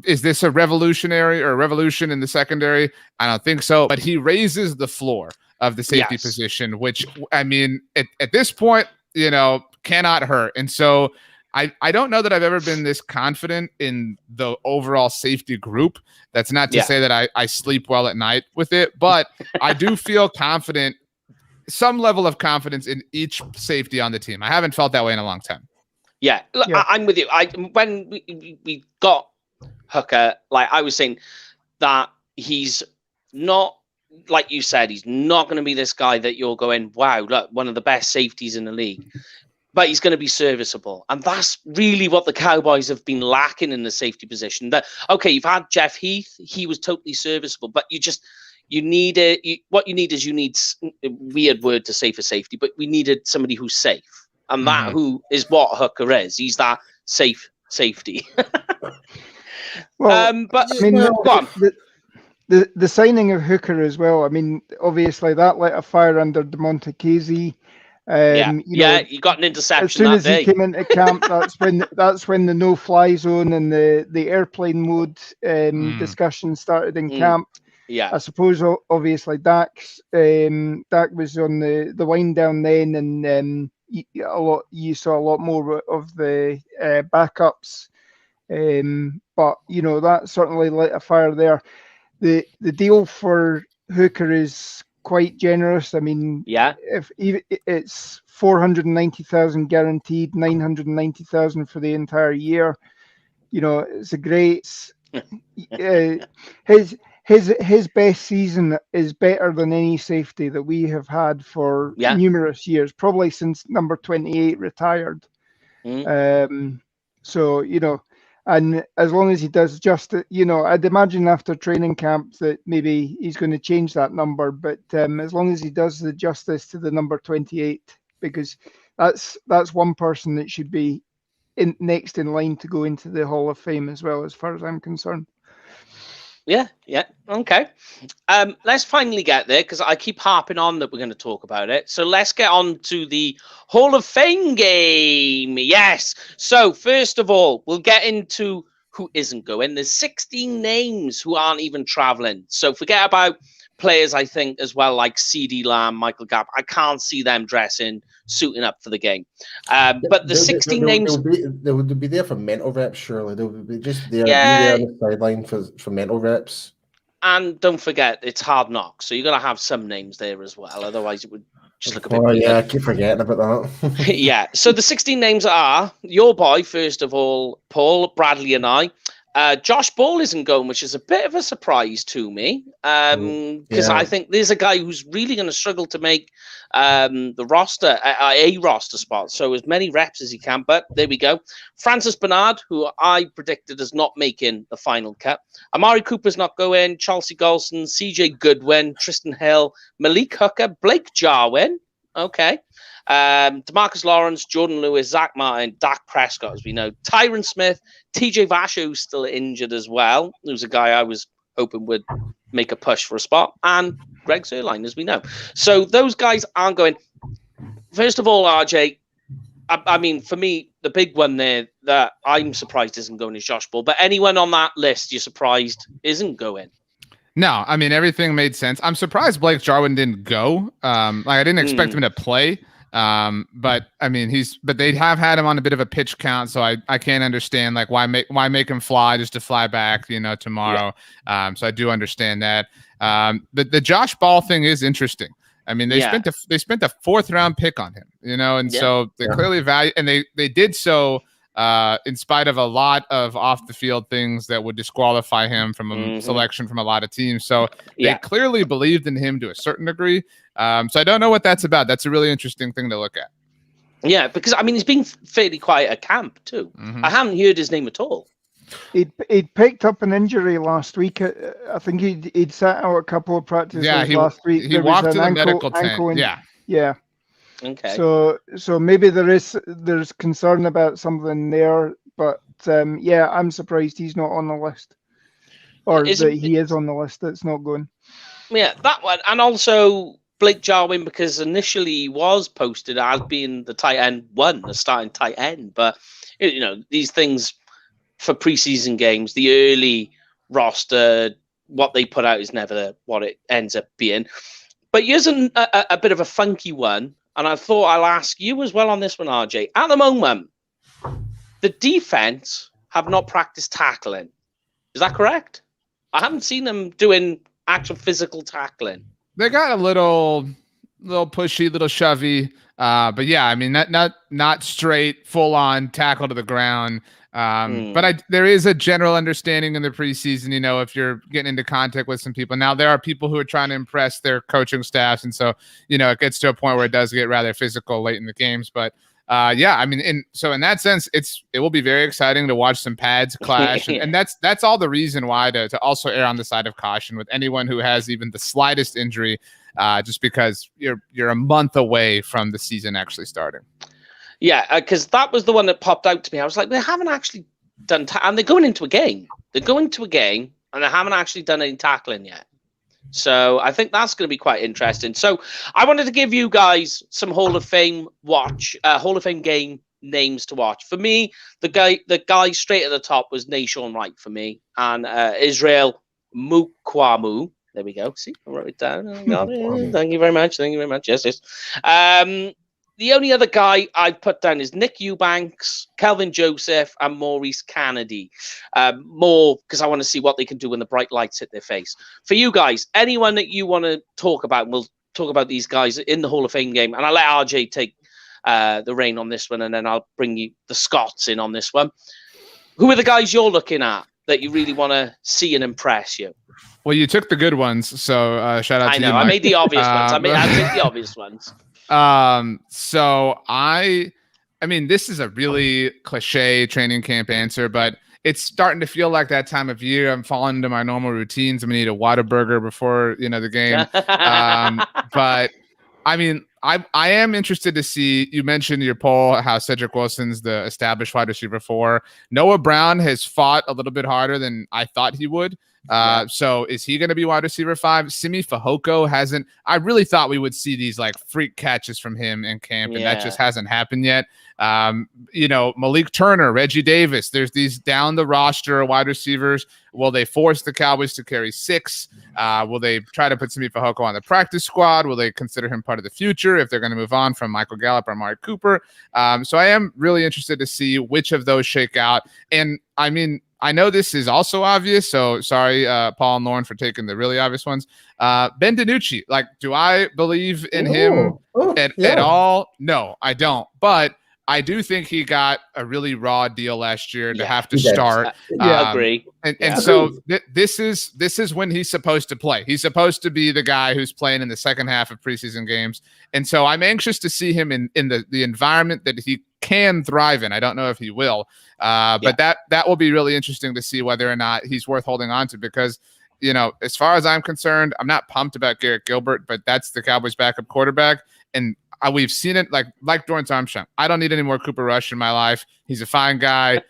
is this a revolution in the secondary? I don't think so. But he raises the floor of the safety position, which, I mean, at this point, cannot hurt. And so I don't know that I've ever been this confident in the overall safety group. That's not to say that I sleep well at night with it, but I do feel confident, some level of confidence in each safety on the team. I haven't felt that way in a long time. Yeah, look, I'm with you. When we got Hooker, like I was saying, that he's not, like you said, he's not going to be this guy that you're going, wow, look, one of the best safeties in the league. But he's going to be serviceable. And that's really what the Cowboys have been lacking in the safety position. Okay, you've had Jeff Heath. He was totally serviceable. But you need a weird word to say for safety, but we needed somebody who's safe. And that who is what Hooker is. He's that safe safety. Well, but I mean, go on. The signing of Hooker as well. I mean, obviously that lit a fire under DeMonte Casey. You got an interception. As soon as he came into camp, that's when the no-fly zone and the airplane mode discussion started in camp. Yeah, I suppose obviously Dak was on the wind down then, and you saw a lot more of the backups. But that certainly lit a fire there. The deal for Hooker is quite generous. I mean, if it's 490,000 guaranteed, 990,000 for the entire year, it's a great. His best season is better than any safety that we have had for numerous years, probably since number 28 retired. So and as long as he does I'd imagine after training camp that maybe he's going to change that number. But as long as he does the justice to the number 28, because that's one person that should be next in line to go into the Hall of Fame as well, as far as I'm concerned. Yeah. Okay. Let's finally get there because I keep harping on that we're going to talk about it. So let's get on to the Hall of Fame game. Yes. So first of all, we'll get into who isn't going. There's 16 names who aren't even traveling. So forget about players, I think, as well, like CD Lamb, Michael Gallup. I can't see them suiting up for the game. But the 16 names... They would be there for mental reps, surely. They would be just there, there on the sideline for mental reps. And don't forget, it's Hard Knocks, so you're going to have some names there as well. Otherwise, it would just look a bit weird. Yeah, I keep forgetting about that. Yeah, so the 16 names are your boy, first of all, Paul, Bradley, and I. Josh Ball isn't going, which is a bit of a surprise to me, because I think there's a guy who's really going to struggle to make the roster, a roster spot, so as many reps as he can. But there we go. Francis Bernard, who I predicted as not making the final cut. Amari Cooper's not going. Chelsea Golson, CJ Goodwin, Tristan Hill, Malik Hooker, Blake Jarwin. Okay. DeMarcus Lawrence, Jordan Lewis, Zach Martin, Dak Prescott, as we know, Tyron Smith, TJ Vasher, who's still injured as well, who's a guy I was hoping would make a push for a spot, and Greg Zuerlein, as we know. So those guys aren't going. First of all, RJ, I mean, for me, the big one there that I'm surprised isn't going is Josh Ball, but anyone on that list you're surprised isn't going? No, I mean, everything made sense. I'm surprised Blake Jarwin didn't go. I didn't expect him to play. But I mean, but they have had him on a bit of a pitch count, so I can't understand like why make him fly just to fly back, tomorrow. Yeah. So I do understand that. The Josh Ball thing is interesting. I mean, they spent a 4th round pick on him, and so they clearly value, and they did so in spite of a lot of off the field things that would disqualify him from a selection from a lot of teams. So they clearly believed in him to a certain degree. So I don't know what that's about. That's a really interesting thing to look at. Yeah, because I mean, he's been fairly quiet at camp too. I haven't heard his name at all. He'd picked up an injury last week. I think he'd sat out a couple of practices last week. He walked to the medical tent. Yeah. Okay. So maybe there's concern about something there, but I'm surprised he's not on the list, or that he is on the list that's not going. Yeah, that one, and also Blake Jarwin, because initially he was posted as being the tight end one, the starting tight end, but these things for preseason games, the early roster, what they put out is never what it ends up being. But here's a bit of a funky one. And I thought I'll ask you as well on this one, RJ. At the moment, the defense have not practiced tackling. Is that correct? I haven't seen them doing actual physical tackling. They got a little pushy, little shovey. But yeah, I mean, not straight, full on tackle to the ground. But there is a general understanding in the preseason, if you're getting into contact with some people. Now, there are people who are trying to impress their coaching staffs. And so, it gets to a point where it does get rather physical late in the games. But I mean, in that sense, it will be very exciting to watch some pads clash. and that's all the reason why to also err on the side of caution with anyone who has even the slightest injury, just because you're a month away from the season actually starting. Yeah, because that was the one that popped out to me. I was like, they haven't actually done and they're going into a game. They're going to a game, and they haven't actually done any tackling yet. So I think that's going to be quite interesting. So I wanted to give you guys some Hall of Fame game names to watch. For me, the guy straight at the top was Nashawn Wright for me, and Israel Mukwamu. There we go. See, I wrote it down. Thank you very much. Yes. The only other guy I put down is Nick Eubanks, Kelvin Joseph, and Maurice Kennedy. More because I want to see what they can do when the bright lights hit their face. For you guys, anyone that you want to talk about, we'll talk about these guys in the Hall of Fame game. And I'll let RJ take the reign on this one, and then I'll bring you the Scots in on this one. Who are the guys you're looking at that you really want to see and impress you? Well, you took the good ones, so shout out to you, Mike. I made the obvious ones. I took the obvious ones. So I mean, this is a really cliche training camp answer, but it's starting to feel like that time of year. I'm falling into my normal routines. I'm gonna eat a Whataburger before the game. But I mean, I am interested to see. You mentioned your poll how Cedric Wilson's the established wide receiver 4. Noah Brown has fought a little bit harder than I thought he would. So is he going to be wide receiver 5? Simi Fehoko hasn't. I really thought we would see these like freak catches from him in camp, and that just hasn't happened yet. Malik Turner, Reggie Davis, there's these down the roster wide receivers. Will they force the Cowboys to carry 6? Will they try to put Simi Fehoko on the practice squad? Will they consider him part of the future if they're going to move on from Michael Gallup or Amari Cooper? So I am really interested to see which of those shake out. And I mean, I know this is also obvious, so sorry, Paul and Lauren, for taking the really obvious ones. Ben DiNucci, like, do I believe in him at all? No, I don't. But I do think he got a really raw deal last year to have to start. I agree. And so this is when he's supposed to play. He's supposed to be the guy who's playing in the second half of preseason games. And so I'm anxious to see him in the environment that he can thrive in. I don't know if he will, but that will be really interesting to see whether or not he's worth holding on to, because, as far as I'm concerned, I'm not pumped about Garrett Gilbert, but that's the Cowboys' backup quarterback. And we've seen it like Dorrance Armstrong. I don't need any more Cooper Rush in my life. He's a fine guy,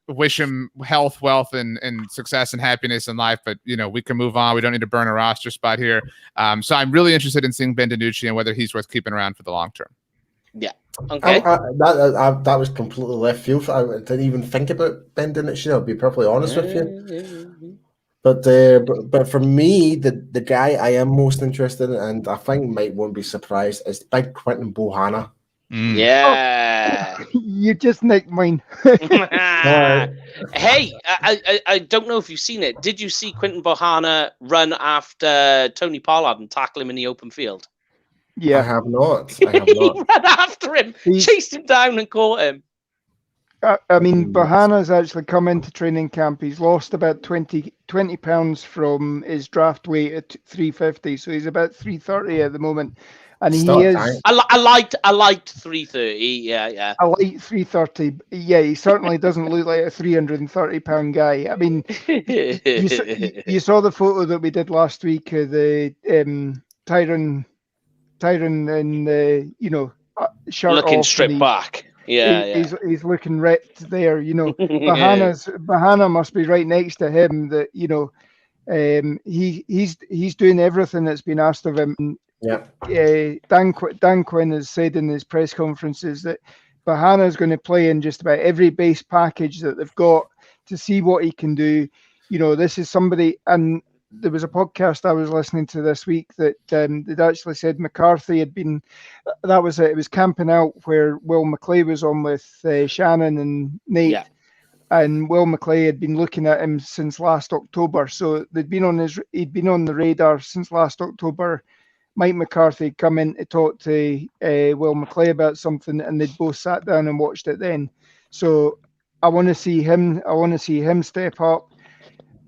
wish him health, wealth, and success and happiness in life. But, we can move on. We don't need to burn a roster spot here. So I'm really interested in seeing Ben DiNucci and whether he's worth keeping around for the long term. Yeah. Okay. That was completely left field. I didn't even think about Ben DiNucci. I'll be perfectly honest with you. But for me, the guy I am most interested in, and I think won't be surprised, is big Quinton Bohanna. Yeah. Oh, you just nicked mine. Hey, I don't know if you've seen it. Did you see Quinton Bohanna run after Tony Pollard and tackle him in the open field? Yeah, I have not. He ran after him, chased him down, and caught him. I mean, Bohanna's actually come into training camp. He's lost about 20 pounds from his draft weight at 350, so he's about 330 at the moment. And he is. I liked 330. Yeah. I like 330. Yeah, he certainly doesn't look like a 330-pound guy. I mean, you saw the photo that we did last week of the Tyron and shirt looking off, stripped back. He's looking ripped there. Bohanna must be right next to him. That he's doing everything that's been asked of him. Yeah. Dan Quinn has said in his press conferences that Bohanna is going to play in just about every base package that they've got to see what he can do. This is somebody, and there was a podcast I was listening to this week that they'd actually said McCarthy had been. That was it. It was camping out where Will McClay was on with Shannon and Nate. Yeah. And Will McClay had been looking at him since last October. So he'd been on the radar since last October. Mike McCarthy had come in to talk to Will McClay about something, and they'd both sat down and watched it then. So I want to see him. I want to see him step up.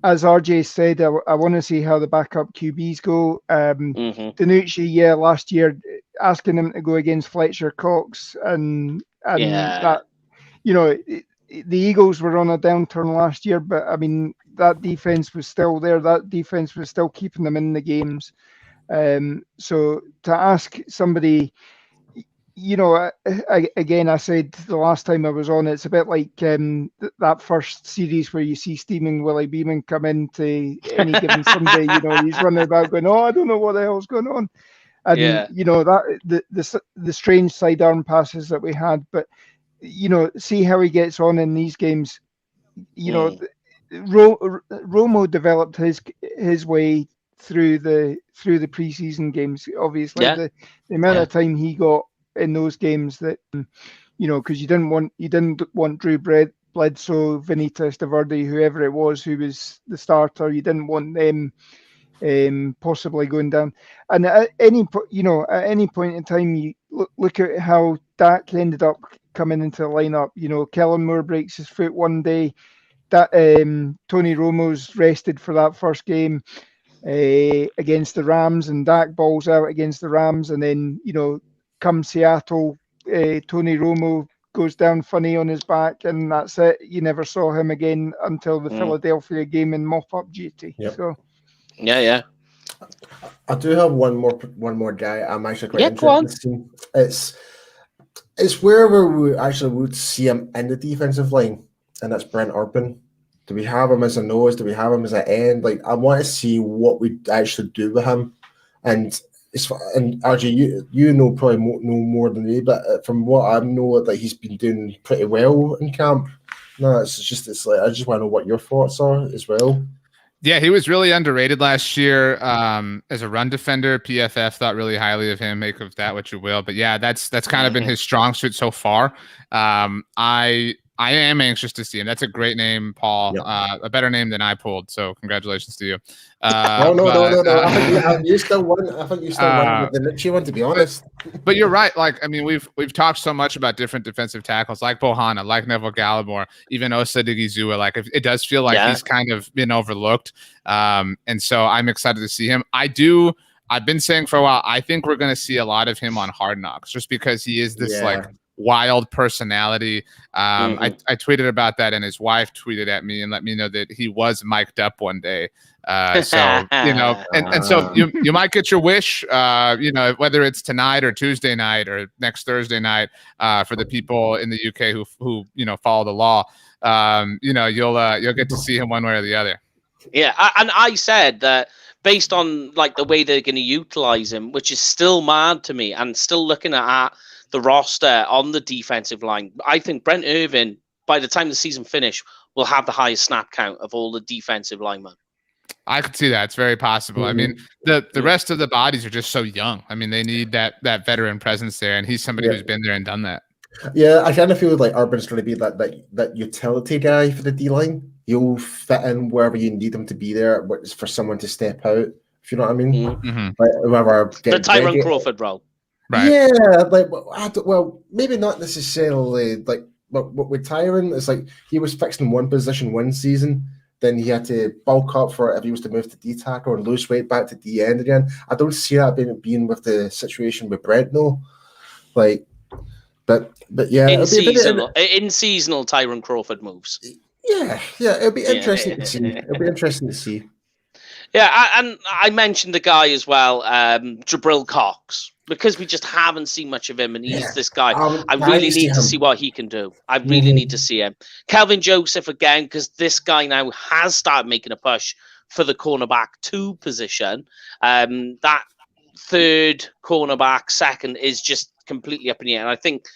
As RJ said, I want to see how the backup QBs go. DiNucci, last year, asking him to go against Fletcher Cox, and that, the Eagles were on a downturn last year, but I mean, that defense was still there. That defense was still keeping them in the games. So to ask somebody, again, I said the last time I was on, it's a bit like that first series where you see steaming Willie Beeman come into any given Sunday. He's running about going, "Oh, I don't know what the hell's going on," and that the strange sidearm passes that we had. But see how he gets on in these games. Romo developed his way through the preseason games. Obviously, the amount of time he got in those games, that because you didn't want Drew Bledsoe, Vinny Testaverde, whoever it was who was the starter. You didn't want them possibly going down. And at any point in time, you look at how Dak ended up coming into the lineup. Kellen Moore breaks his foot one day. That Tony Romo's rested for that first game against the Rams, and Dak balls out against the Rams, and then come Seattle, Tony Romo goes down funny on his back, and that's it. You never saw him again until the Philadelphia game in mop-up duty. Yep. So, yeah. I do have one more guy I'm actually quite interested in. It's wherever we actually would see him in the defensive line, and that's Brent Urban. Do we have him as a nose? Do we have him as an end? Like, I want to see what we actually do with him. And RJ, you know probably know more than me, but from what I know, like he's been doing pretty well in camp. No, it's like I just want to know what your thoughts are as well. Yeah, he was really underrated last year as a run defender. PFF thought really highly of him. Make of that what you will. But yeah, that's kind of been his strong suit so far. I am anxious to see him. That's a great name, Paul. Yep. A better name than I pulled. So congratulations to you. No. I think you still won. I think you still won with the Mitchie one, to be honest. But you're right. Like, I mean, we've talked so much about different defensive tackles, like Bohanna, like Neville Gallimore, even Osa Digizua. Like, it does feel like he's kind of been overlooked. And so I'm excited to see him. I've been saying for a while, I think we're going to see a lot of him on Hard Knocks, just because he is this like wild personality. I tweeted about that, and his wife tweeted at me and let me know that he was mic'd up one day. So and so you might get your wish, whether it's tonight or Tuesday night or next Thursday night, for the people in the UK who follow the law. You'll get to see him one way or the other. Yeah, and I said that based on like the way they're going to utilize him, which is still mad to me, and still looking at the roster on the defensive line, I think Brent Irvin, by the time the season finishes, will have the highest snap count of all the defensive linemen. I could see that. It's very possible. Mm-hmm. I mean, the rest of the bodies are just so young. I mean, they need that veteran presence there, and he's somebody who's been there and done that. Yeah, I kind of feel like Urban's going to be that utility guy for the D-line. He'll fit in wherever you need him to be there, but it's for someone to step out, if you know what I mean. Mm-hmm. Like, whoever the Tyrone Crawford role. Right. Yeah, like maybe not necessarily like, but with Tyron, it's like he was fixed in one position one season, then he had to bulk up for it if he was to move to D tackle and lose weight back to D end again. I don't see that being with the situation with Brent, though. Like, but yeah, in seasonal Tyron Crawford moves. Yeah, it'll be interesting to see. It'll be interesting to see. Yeah, and I mentioned the guy as well, Jabril Cox, because we just haven't seen much of him, and he's this guy. I really need to see what he can do. I really need to see him. Kelvin Joseph again, because this guy now has started making a push for the cornerback 2 position. That third cornerback, second, is just completely up in the air. And I think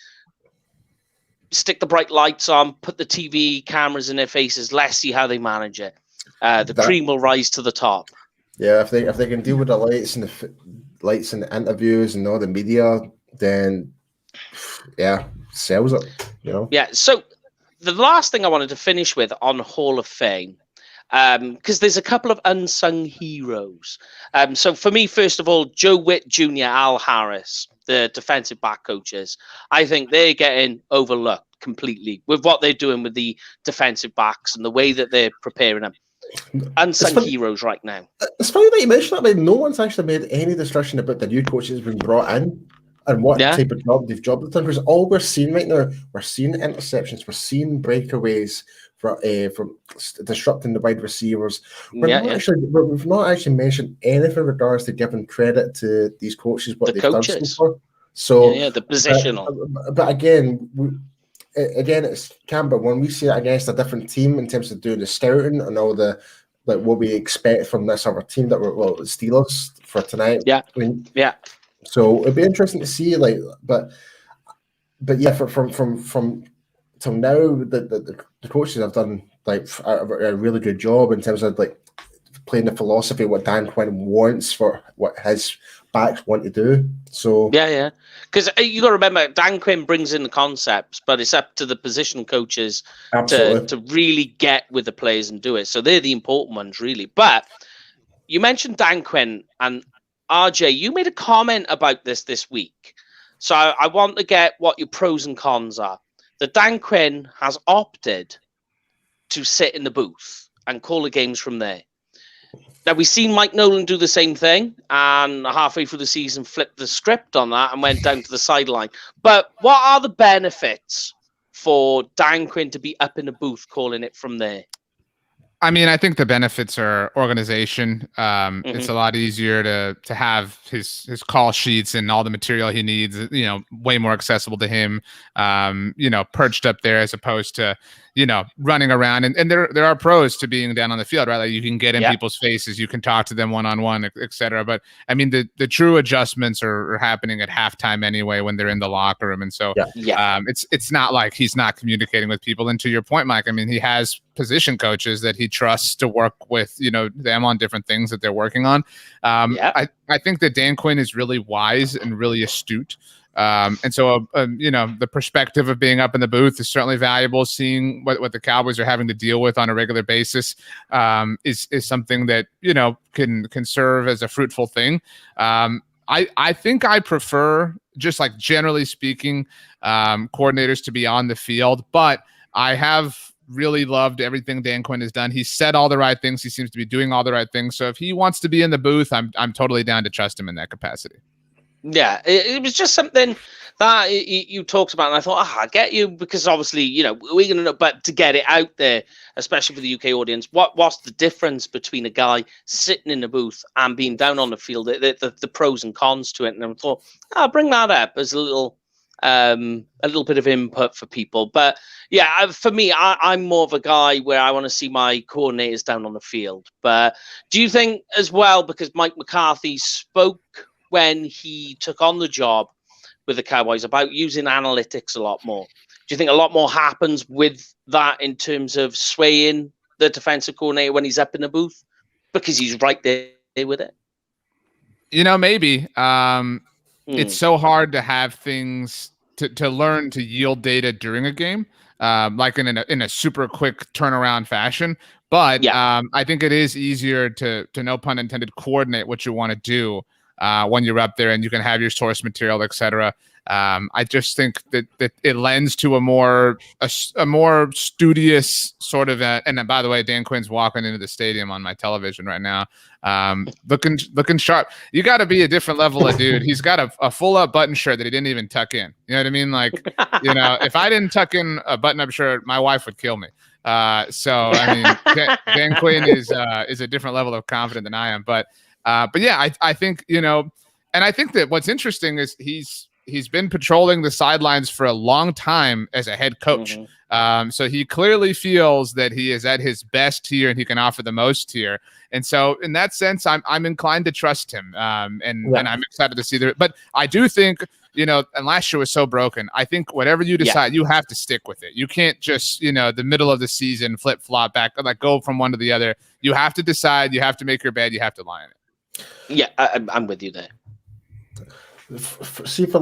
stick the bright lights on, put the TV cameras in their faces. Let's see how they manage it. The cream will rise to the top. Yeah, if they can deal with the lights and the interviews and all the media, then sells it. Yeah. So the last thing I wanted to finish with on Hall of Fame, because there's a couple of unsung heroes. So for me, first of all, Joe Witt Jr., Al Harris, the defensive back coaches, I think they're getting overlooked completely with what they're doing with the defensive backs and the way that they're preparing them. Unsung heroes right now. It's funny that you mentioned that. I mean, no one's actually made any discussion about the new coaches being brought in and what type of job they've done. Because all we're seeing right now, we're seeing interceptions, we're seeing breakaways from disrupting the wide receivers. We've not actually mentioned anything in regards to giving credit to these coaches, what they've done so far. So the positional. But again, it's Canberra. When we see it against a different team in terms of doing the scouting and all the what we expect from this other team that the Steelers for tonight. Yeah, So it'd be interesting to see, but yeah, from till now, the coaches have done a really good job in terms of playing the philosophy what Dan Quinn wants for what his backs want to do. So yeah, because you got to remember Dan Quinn brings in the concepts, but it's up to the position coaches to really get with the players and do it. So they're the important ones, really. But you mentioned Dan Quinn, and RJ, you made a comment about this week. So I want to get what your pros and cons are. That Dan Quinn has opted to sit in the booth and call the games from there. Now, we've seen Mike Nolan do the same thing, and halfway through the season flipped the script on that and went down to the sideline. But what are the benefits for Dan Quinn to be up in the booth calling it from there? I mean, I think the benefits are organization. It's a lot easier to have his call sheets and all the material he needs, way more accessible to him, perched up there as opposed to, running around. And there are pros to being down on the field, right? Like you can get in people's faces, you can talk to them one-on-one, et cetera. But I mean, the true adjustments are happening at halftime anyway when they're in the locker room. And so it's not like he's not communicating with people. And to your point, Mike, I mean, he has position coaches that he trusts to work with, them on different things that they're working on. I think that Dan Quinn is really wise and really astute. And so, the perspective of being up in the booth is certainly valuable. Seeing what the Cowboys are having to deal with on a regular basis is something that, can serve as a fruitful thing. I think I prefer, just like generally speaking, coordinators to be on the field, but I have really loved everything Dan Quinn has done. He said all the right things. He seems to be doing all the right things. So if he wants to be in the booth, I'm totally down to trust him in that capacity. Yeah, it was just something that you talked about, and I thought, I get you, because obviously, we're going to know, but to get it out there, especially for the UK audience, what's the difference between a guy sitting in the booth and being down on the field, the pros and cons to it? And I thought, I'll bring that up as a little bit of input for people. But yeah, for me, I'm more of a guy where I want to see my coordinators down on the field. But do you think as well, because Mike McCarthy spoke when he took on the job with the Cowboys about using analytics a lot more, do you think a lot more happens with that in terms of swaying the defensive coordinator when he's up in the booth, because he's right there with it? Maybe. It's so hard to have things to learn to yield data during a game, like in a super quick turnaround fashion. But I think it is easier to no pun intended, coordinate what you want to do when you're up there and you can have your source material, et cetera. I just think that it lends to a more studious sort of, and then, by the way, Dan Quinn's walking into the stadium on my television right now, looking sharp. You got to be a different level of dude. He's got a full up button shirt that he didn't even tuck in. You know what I mean? Like, if I didn't tuck in a button up shirt, my wife would kill me. So I mean, Dan Quinn is a different level of confident than I am, but yeah, I think, and I think that what's interesting is he's been patrolling the sidelines for a long time as a head coach. So he clearly feels that he is at his best here and he can offer the most here. And so in that sense, I'm inclined to trust him. And I'm excited to see but I do think, and last year was so broken. I think whatever you decide, you have to stick with it. You can't just, the middle of the season flip flop back, like go from one to the other. You have to decide, you have to make your bed, you have to lie in it. Yeah, I'm with you there. See, for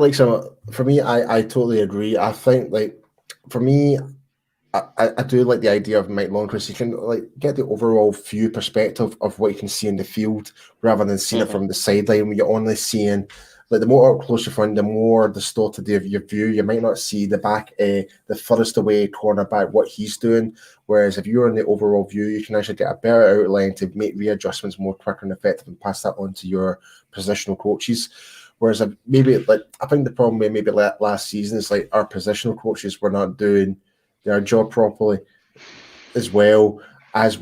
me, I totally agree. I think, like, for me, I do like the idea of Mike Long, because you can get the overall view perspective of what you can see in the field rather than seeing it from the sideline, when you're only seeing, like, the more up close you find, the more distorted of your view. You might not see the back, the furthest away cornerback, what he's doing. Whereas if you're in the overall view, you can actually get a better outline to make readjustments more quicker and effective and pass that on to your positional coaches. Whereas I think the problem with maybe last season is, like, our positional coaches were not doing their job properly as well as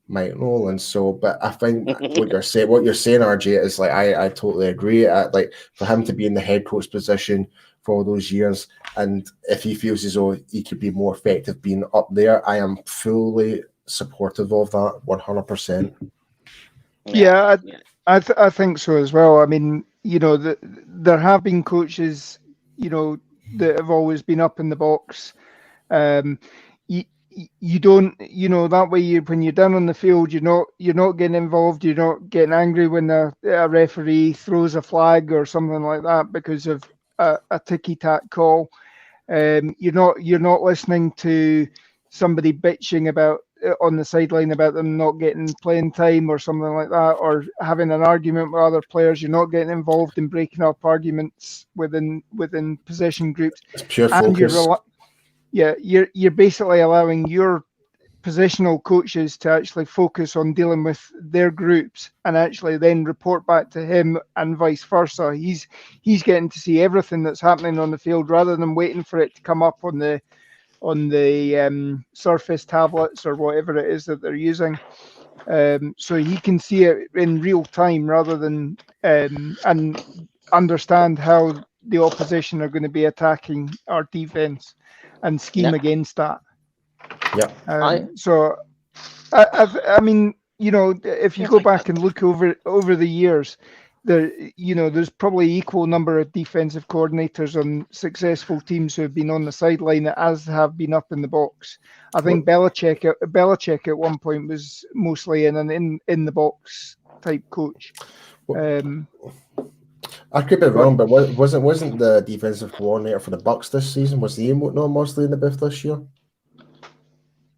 Mike Nolan. So, but I think what you're saying, RJ, is, like, I totally agree. Like, for him to be in the head coach position for all those years, and if he feels as though he could be more effective being up there, I am fully supportive of that, 100%. Yeah, I think so as well. I mean, there have been coaches, that have always been up in the box. You don't, that way when you're down on the field, you're not getting involved. You're not getting angry when a referee throws a flag or something like that because of a ticky-tack call. You're not listening to somebody bitching about on the sideline about them not getting playing time or something like that, or having an argument with other players. You're not getting involved in breaking up arguments within possession groups. It's pure and focus. You're basically allowing your positional coaches to actually focus on dealing with their groups and actually then report back to him, and vice versa. He's getting to see everything that's happening on the field rather than waiting for it to come up on the Surface tablets or whatever it is that they're using. So he can see it in real time rather than and understand how the opposition are going to be attacking our defense and scheme against that. Yeah. So I mean, if you go back and look over the years, there's probably equal number of defensive coordinators on successful teams who have been on the sideline as have been up in the box. I think Belichick at one point was mostly in the box type coach. I could be wrong, but wasn't the defensive coordinator for the Bucs this season? Was he not mostly in the booth this year?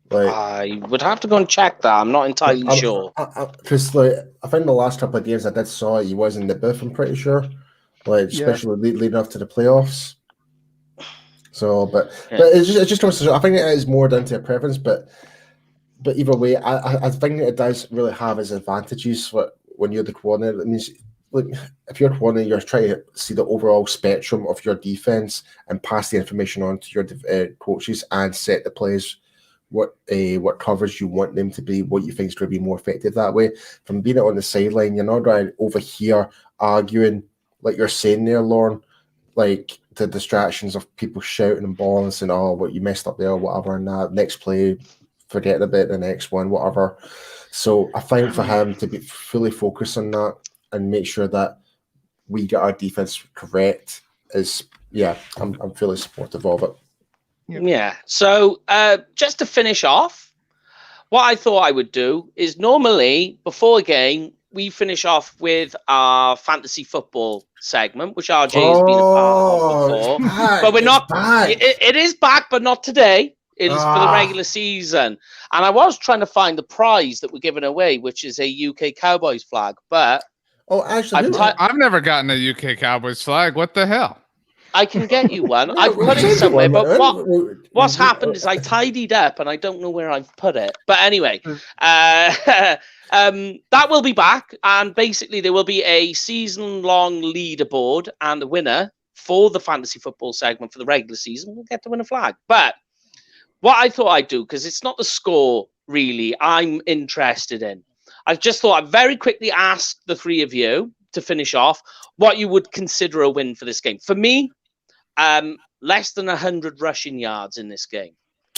I would have to go and check that. I'm not entirely sure. Because I think the last couple of games I did saw he was in the booth. I'm pretty sure, especially leading up to the playoffs. So, but it just comes to. I think it is more down to a preference, but either way, I think it does really have its advantages when you're the coordinator. It means, if you're a coordinator, you're trying to see the overall spectrum of your defense and pass the information on to your coaches and set the plays. What coverage you want them to be, what you think is going to be more effective that way. From being on the sideline, you're not going over here arguing like you're saying there, Lauren, like the distractions of people shouting and bawling and saying, "Oh, what you messed up there," or whatever, and that next play, forget about the next one, whatever. So I think for him to be fully focused on that and make sure that we get our defense correct is, I'm fully supportive of it. Yeah. So just to finish off, what I thought I would do is normally before a game, we finish off with our fantasy football segment, which RJ has been a part of before. But we're not. It is back, but not today. It is for the regular season. And I was trying to find the prize that we're giving away, which is a UK Cowboys flag. But actually, I've never gotten a UK Cowboys flag. What the hell? I can get you one. I've put it somewhere, but what's happened is I tidied up and I don't know where I've put it. But anyway, that will be back, and basically there will be a season-long leaderboard, and the winner for the fantasy football segment for the regular season will get to win a flag. But what I thought I'd do, because it's not the score really I'm interested in, I just thought I'd very quickly ask the three of you to finish off what you would consider a win for this game. For me, less than 100 rushing yards in this game.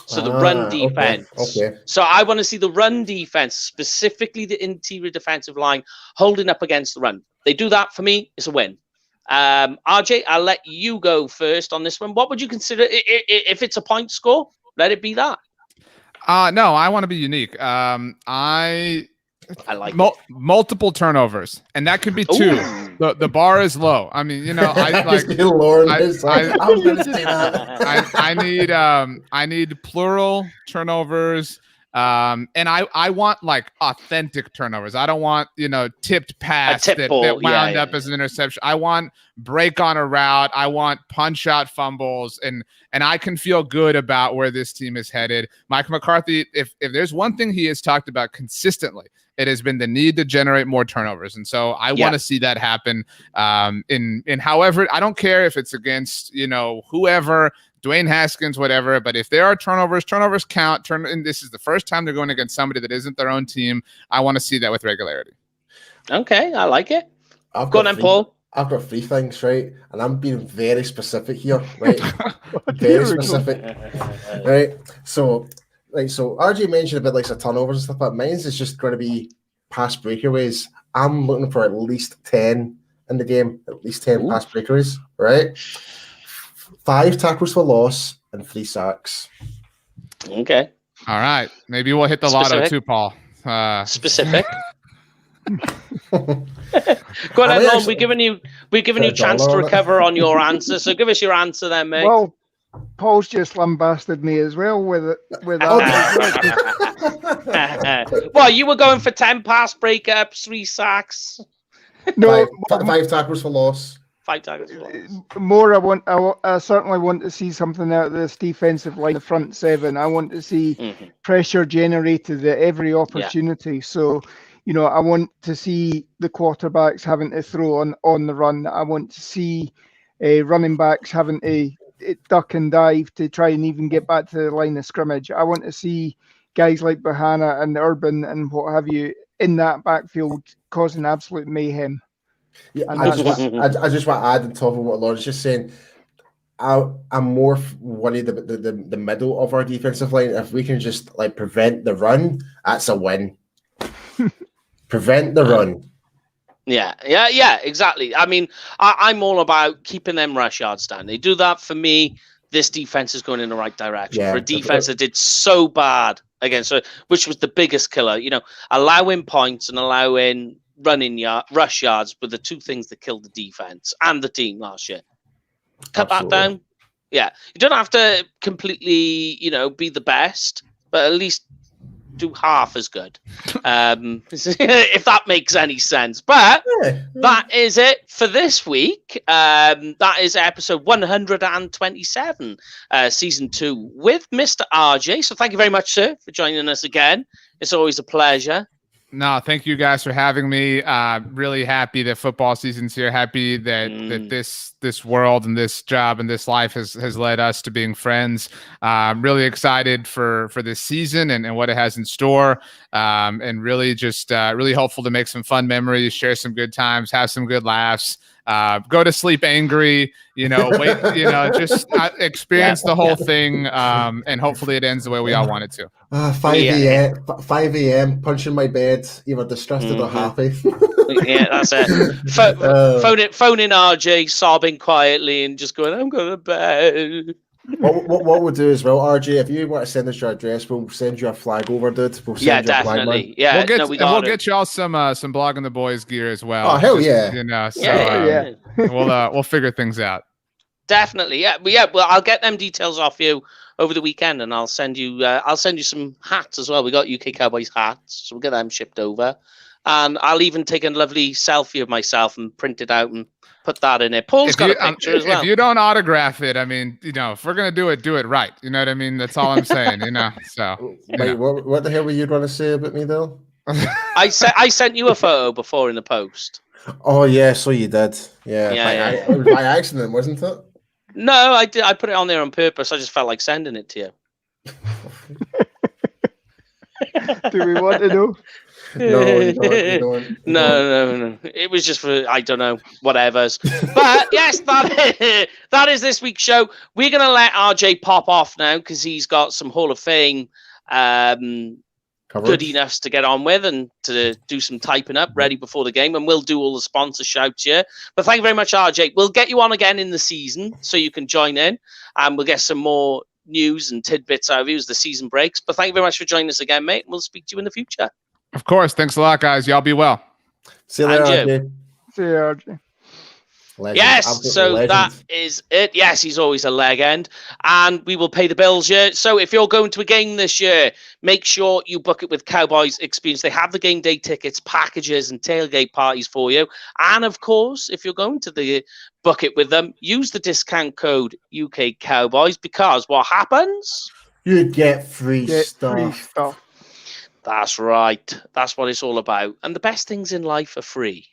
So the run defense. Okay. So I want to see the run defense, specifically the interior defensive line, holding up against the run. They do that, for me, it's a win. RJ, I'll let you go first on this one. What would you consider, if it's a point score, let it be that? No, I want to be unique. I like multiple turnovers, and that could be two. The bar is low. I mean, I like. Lauren, I was going to say that. I need plural turnovers, and I want like authentic turnovers. I don't want tipped pass that wound up as an interception. I want break on a route. I want punch out fumbles, and I can feel good about where this team is headed. Mike McCarthy, if there's one thing he has talked about consistently, it has been the need to generate more turnovers. And so I want to see that happen in however, I don't care if it's against, whoever, Dwayne Haskins, whatever, but if there are turnovers count. And this is the first time they're going against somebody that isn't their own team. I want to see that with regularity. Okay, I like it. Go on then, Paul. I've got three things, right? And I'm being very specific here, right? Very specific, right? So RJ mentioned about the turnovers and stuff, but mine's is just going to be pass breakaways. I'm looking for at least 10 in the game, at least 10 pass breakaways, right? 5 tackles for loss and 3 sacks. Okay. All right. Maybe we'll hit the lotto too, Paul. Specific. Go on, Lauren. We're giving you a chance to recover on your answer. So give us your answer then, mate. Well, Paul's just lambasted me as well with that. Well, you were going for 10 pass breakups, 3 sacks. No, 5 tackles for loss. 5 tackles for loss. More. I certainly want to see something out of this defensive line, the front 7. I want to see pressure generated at every opportunity. Yeah. So, I want to see the quarterbacks having to throw on the run. I want to see running backs having to duck and dive to try and even get back to the line of scrimmage. I want to see guys like Bahana and Urban and what have you in that backfield causing absolute mayhem. Yeah, I just want to add on top of what Lauren's just saying. I'm more worried about the middle of our defensive line. If we can just like prevent the run, that's a win. Prevent the run. Yeah, exactly. I mean, I'm all about keeping them rush yards down. They do that for me. This defense is going in the right direction. For a defense that did so bad against, which was the biggest killer. Allowing points and allowing rush yards were the two things that killed the defense and the team last year. Cut that down. Yeah, you don't have to completely, be the best, but at least do half as good, if that makes any sense. But that is it for this week. That is episode 127, season 2 with Mr. RJ. So thank you very much, sir, for joining us again. It's always a pleasure. No, thank you guys for having me. Really happy that football season's here. Happy that this world and this job and this life has led us to being friends. Really excited for this season and what it has in store. And really just really hopeful to make some fun memories, share some good times, have some good laughs. Go to sleep angry, just experience the whole thing. And hopefully it ends the way we all want it to. 5 a.m. punching my bed, either distrusted or happy. Yeah, that's it. Phoning RJ, sobbing quietly and just going, I'm going to bed. What we'll do as well, RJ, if you want to send us your address, we'll send you a flag over, dude. We'll send you definitely. A flag, we'll get y'all some Blogging the Boys gear as well. Oh, hell yeah. We'll figure things out. Definitely, yeah. Well, I'll get them details off you over the weekend, and I'll send you some hats as well. We got UK Cowboys hats, so we'll get them shipped over, and I'll even take a lovely selfie of myself and print it out and put that in it. Paul's got a picture as well. If you don't autograph it, I mean, if we're gonna do it right. You know what I mean? That's all I'm saying. So. Wait, what the hell were you going to say about me though? I sent you a photo before in the post. Oh yeah, so you did. Yeah. It was by accident, wasn't it? No, I did. I put it on there on purpose. I just felt like sending it to you. Do we want to know? No, you don't. No. It was just for, I don't know, whatever's. But yes, that is this week's show. We're going to let RJ pop off now because he's got some Hall of Fame good enough to get on with and to do some typing up ready before the game, and we'll do all the sponsor shouts here. But thank you very much, RJ. We'll get you on again in the season so you can join in, and we'll get some more news and tidbits out of you as the season breaks. But thank you very much for joining us again, mate. We'll speak to you in the future. Of course. Thanks a lot, guys. Y'all be well. See you later, RJ. See you, RJ. Legend. Yes, Absolute so legend. that is it. Yes, he's always a leg end, and we will pay the bills here. So if you're going to a game this year, make sure you book it with Cowboys Experience. They have the game day tickets, packages, and tailgate parties for you. And of course, if you're going to the book it with them, use the discount code UK Cowboys, because what happens? You get free stuff. That's right. That's what it's all about. And the best things in life are free.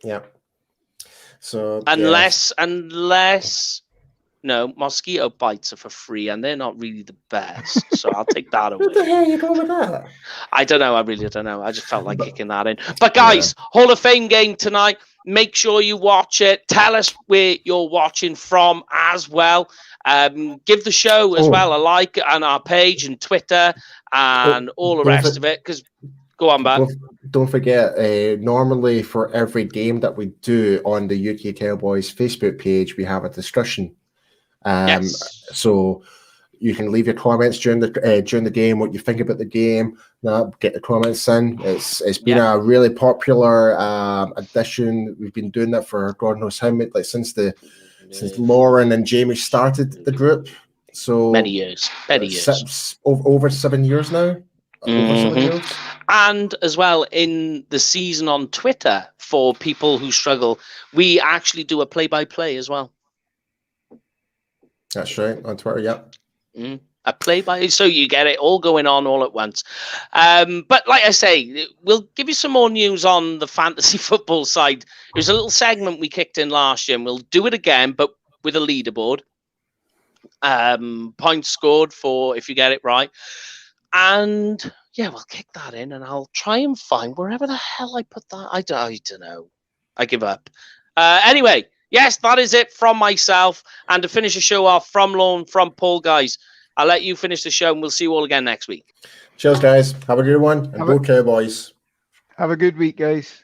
Yeah. So unless mosquito bites are for free, and they're not really the best. So I'll take that away. What the hell are you going with that? I don't know. I really don't know. I just felt like kicking that in. But guys, Hall of Fame game tonight. Make sure you watch it. Tell us where you're watching from as well. Give the show as well a like on our page and Twitter and all the rest of it. Because go on, man. Don't forget, normally for every game that we do on the UK Cowboys Facebook page, we have a discussion. Yes. So you can leave your comments during the game, what you think about the game. Get the comments in. It's been a really popular addition. We've been doing that for God knows how many, since Lauren and Jamie started the group. So many years. Over 7 years now. And as well, in the season on Twitter, for people who struggle, we actually do a play-by-play as well. That's right, on Twitter, yeah. A play-by, so you get it all going on all at once. But like I say, we'll give you some more news on the fantasy football side. There's a little segment we kicked in last year, and we'll do it again, but with a leaderboard. points scored for if you get it right. And yeah, we'll kick that in, and I'll try and find wherever the hell I put that. I don't know. I give up. Anyway, yes, that is it from myself. And to finish the show off, from Lorne, from Paul, guys, I'll let you finish the show, and we'll see you all again next week. Cheers, guys. Have a good one, and go Cowboys. Have a good week, guys.